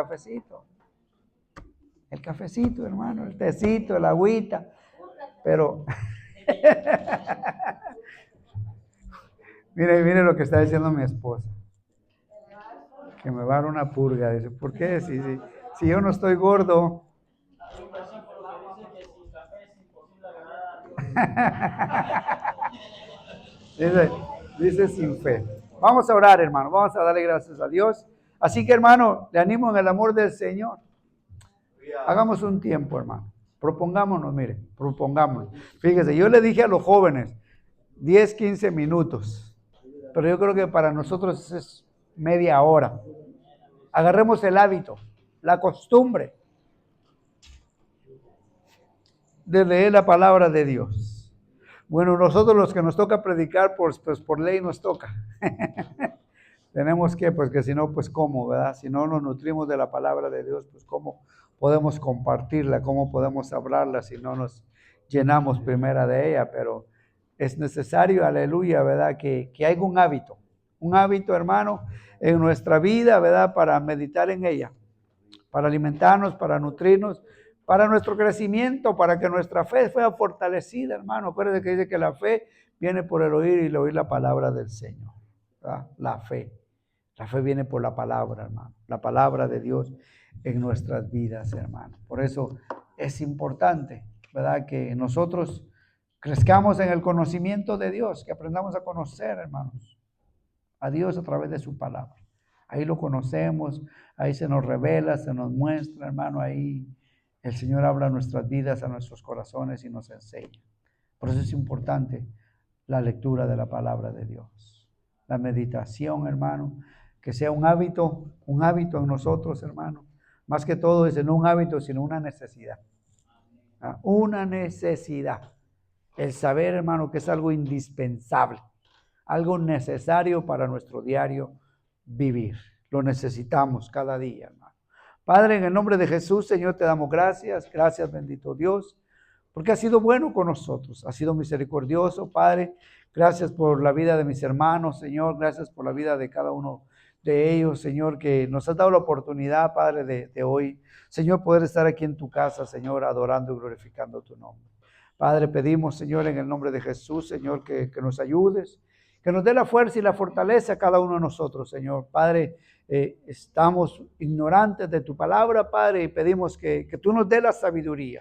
cafecito, hermano, el tecito, el agüita, pero mire lo que está diciendo mi esposa, que me va a dar una purga. Dice, ¿por qué? Si yo no estoy gordo. Dice sin fe. Vamos a orar, hermano, vamos a darle gracias a Dios. Así que, hermano, le animo en el amor del Señor. Hagamos un tiempo, hermano. Propongámonos, mire, propongámonos. Fíjese, yo le dije a los jóvenes 10, 15 minutos, pero yo creo que para nosotros es media hora. Agarremos el hábito, la costumbre de leer la palabra de Dios. Bueno, nosotros los que nos toca predicar, pues por ley nos toca. Tenemos que, pues que si no, pues cómo, ¿verdad? Si no nos nutrimos de la palabra de Dios, pues cómo podemos compartirla, cómo podemos hablarla si no nos llenamos primero de ella. Pero es necesario, aleluya, ¿verdad? Que haya un hábito, hermano, en nuestra vida, ¿verdad? Para meditar en ella, para alimentarnos, para nutrirnos, para nuestro crecimiento, para que nuestra fe sea fortalecida, hermano. Acuérdense que dice que la fe viene por el oír y el oír la palabra del Señor, ¿verdad? La fe viene por la palabra, hermano. La palabra de Dios en nuestras vidas, hermano. Por eso es importante, ¿verdad? Que nosotros crezcamos en el conocimiento de Dios, que aprendamos a conocer, hermanos, a Dios a través de su palabra. Ahí lo conocemos, ahí se nos revela, se nos muestra, hermano, ahí el Señor habla a nuestras vidas, a nuestros corazones y nos enseña. Por eso es importante la lectura de la palabra de Dios. La meditación, hermano, que sea un hábito en nosotros, hermano. Más que todo es no un hábito, sino una necesidad. Una necesidad. El saber, hermano, que es algo indispensable, algo necesario para nuestro diario vivir. Lo necesitamos cada día, hermano. Padre, en el nombre de Jesús, Señor, te damos gracias. Gracias, bendito Dios, porque has sido bueno con nosotros. Has sido misericordioso, Padre. Gracias por la vida de mis hermanos, Señor. Gracias por la vida de cada uno de ellos, Señor, que nos has dado la oportunidad, Padre, de hoy, Señor, poder estar aquí en tu casa, Señor, adorando y glorificando tu nombre. Padre, pedimos, Señor, en el nombre de Jesús, Señor, que nos ayudes, que nos dé la fuerza y la fortaleza a cada uno de nosotros, Señor. Padre, estamos ignorantes de tu palabra, Padre, y pedimos que tú nos des la sabiduría,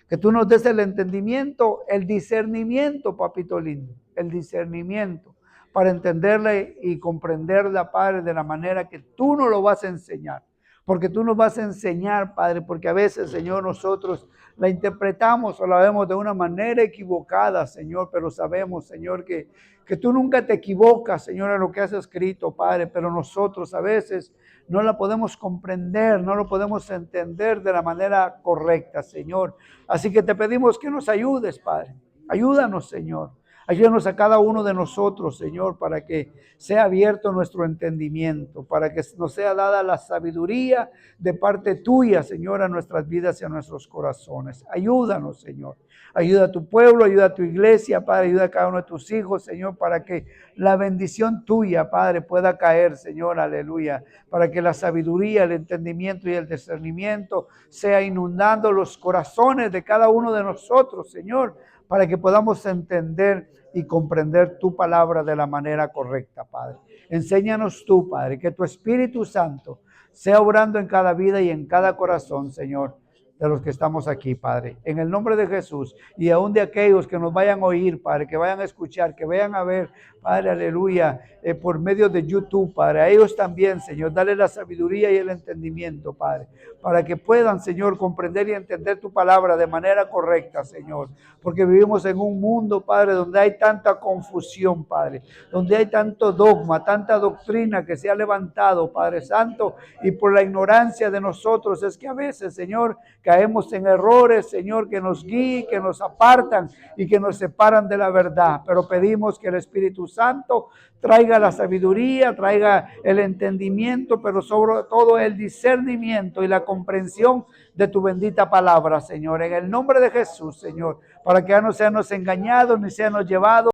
que tú nos des el entendimiento, el discernimiento, papito lindo, el discernimiento, para entenderla y comprenderla, Padre, de la manera que tú nos lo vas a enseñar. Porque tú nos vas a enseñar, Padre, porque a veces, Señor, nosotros la interpretamos o la vemos de una manera equivocada, Señor, pero sabemos, Señor, que tú nunca te equivocas, Señor, en lo que has escrito, Padre, pero nosotros a veces no la podemos comprender, no lo podemos entender de la manera correcta, Señor. Así que te pedimos que nos ayudes, Padre. Ayúdanos, Señor. Ayúdanos a cada uno de nosotros, Señor, para que sea abierto nuestro entendimiento, para que nos sea dada la sabiduría de parte tuya, Señor, a nuestras vidas y a nuestros corazones. Ayúdanos, Señor. Ayuda a tu pueblo, ayuda a tu iglesia, Padre, ayuda a cada uno de tus hijos, Señor, para que la bendición tuya, Padre, pueda caer, Señor, aleluya, para que la sabiduría, el entendimiento y el discernimiento sea inundando los corazones de cada uno de nosotros, Señor, para que podamos entender y comprender tu palabra de la manera correcta, Padre. Enséñanos tú, Padre, que tu Espíritu Santo sea obrando en cada vida y en cada corazón, Señor, de los que estamos aquí, Padre. En el nombre de Jesús y aún de aquellos que nos vayan a oír, Padre, que vayan a escuchar, que vayan a ver, Padre, aleluya, por medio de YouTube, Padre. A ellos también, Señor, dale la sabiduría y el entendimiento, Padre, para que puedan, Señor, comprender y entender tu palabra de manera correcta, Señor. Porque vivimos en un mundo, Padre, donde hay tanta confusión, Padre, donde hay tanto dogma, tanta doctrina que se ha levantado, Padre Santo, y por la ignorancia de nosotros es que a veces, Señor, caemos en errores, Señor, que nos guíen, que nos apartan y que nos separan de la verdad. Pero pedimos que el Espíritu Santo traiga la sabiduría, traiga el entendimiento, pero sobre todo el discernimiento y la comprensión de tu bendita palabra, Señor. En el nombre de Jesús, Señor, para que ya no seamos engañados ni seamos llevados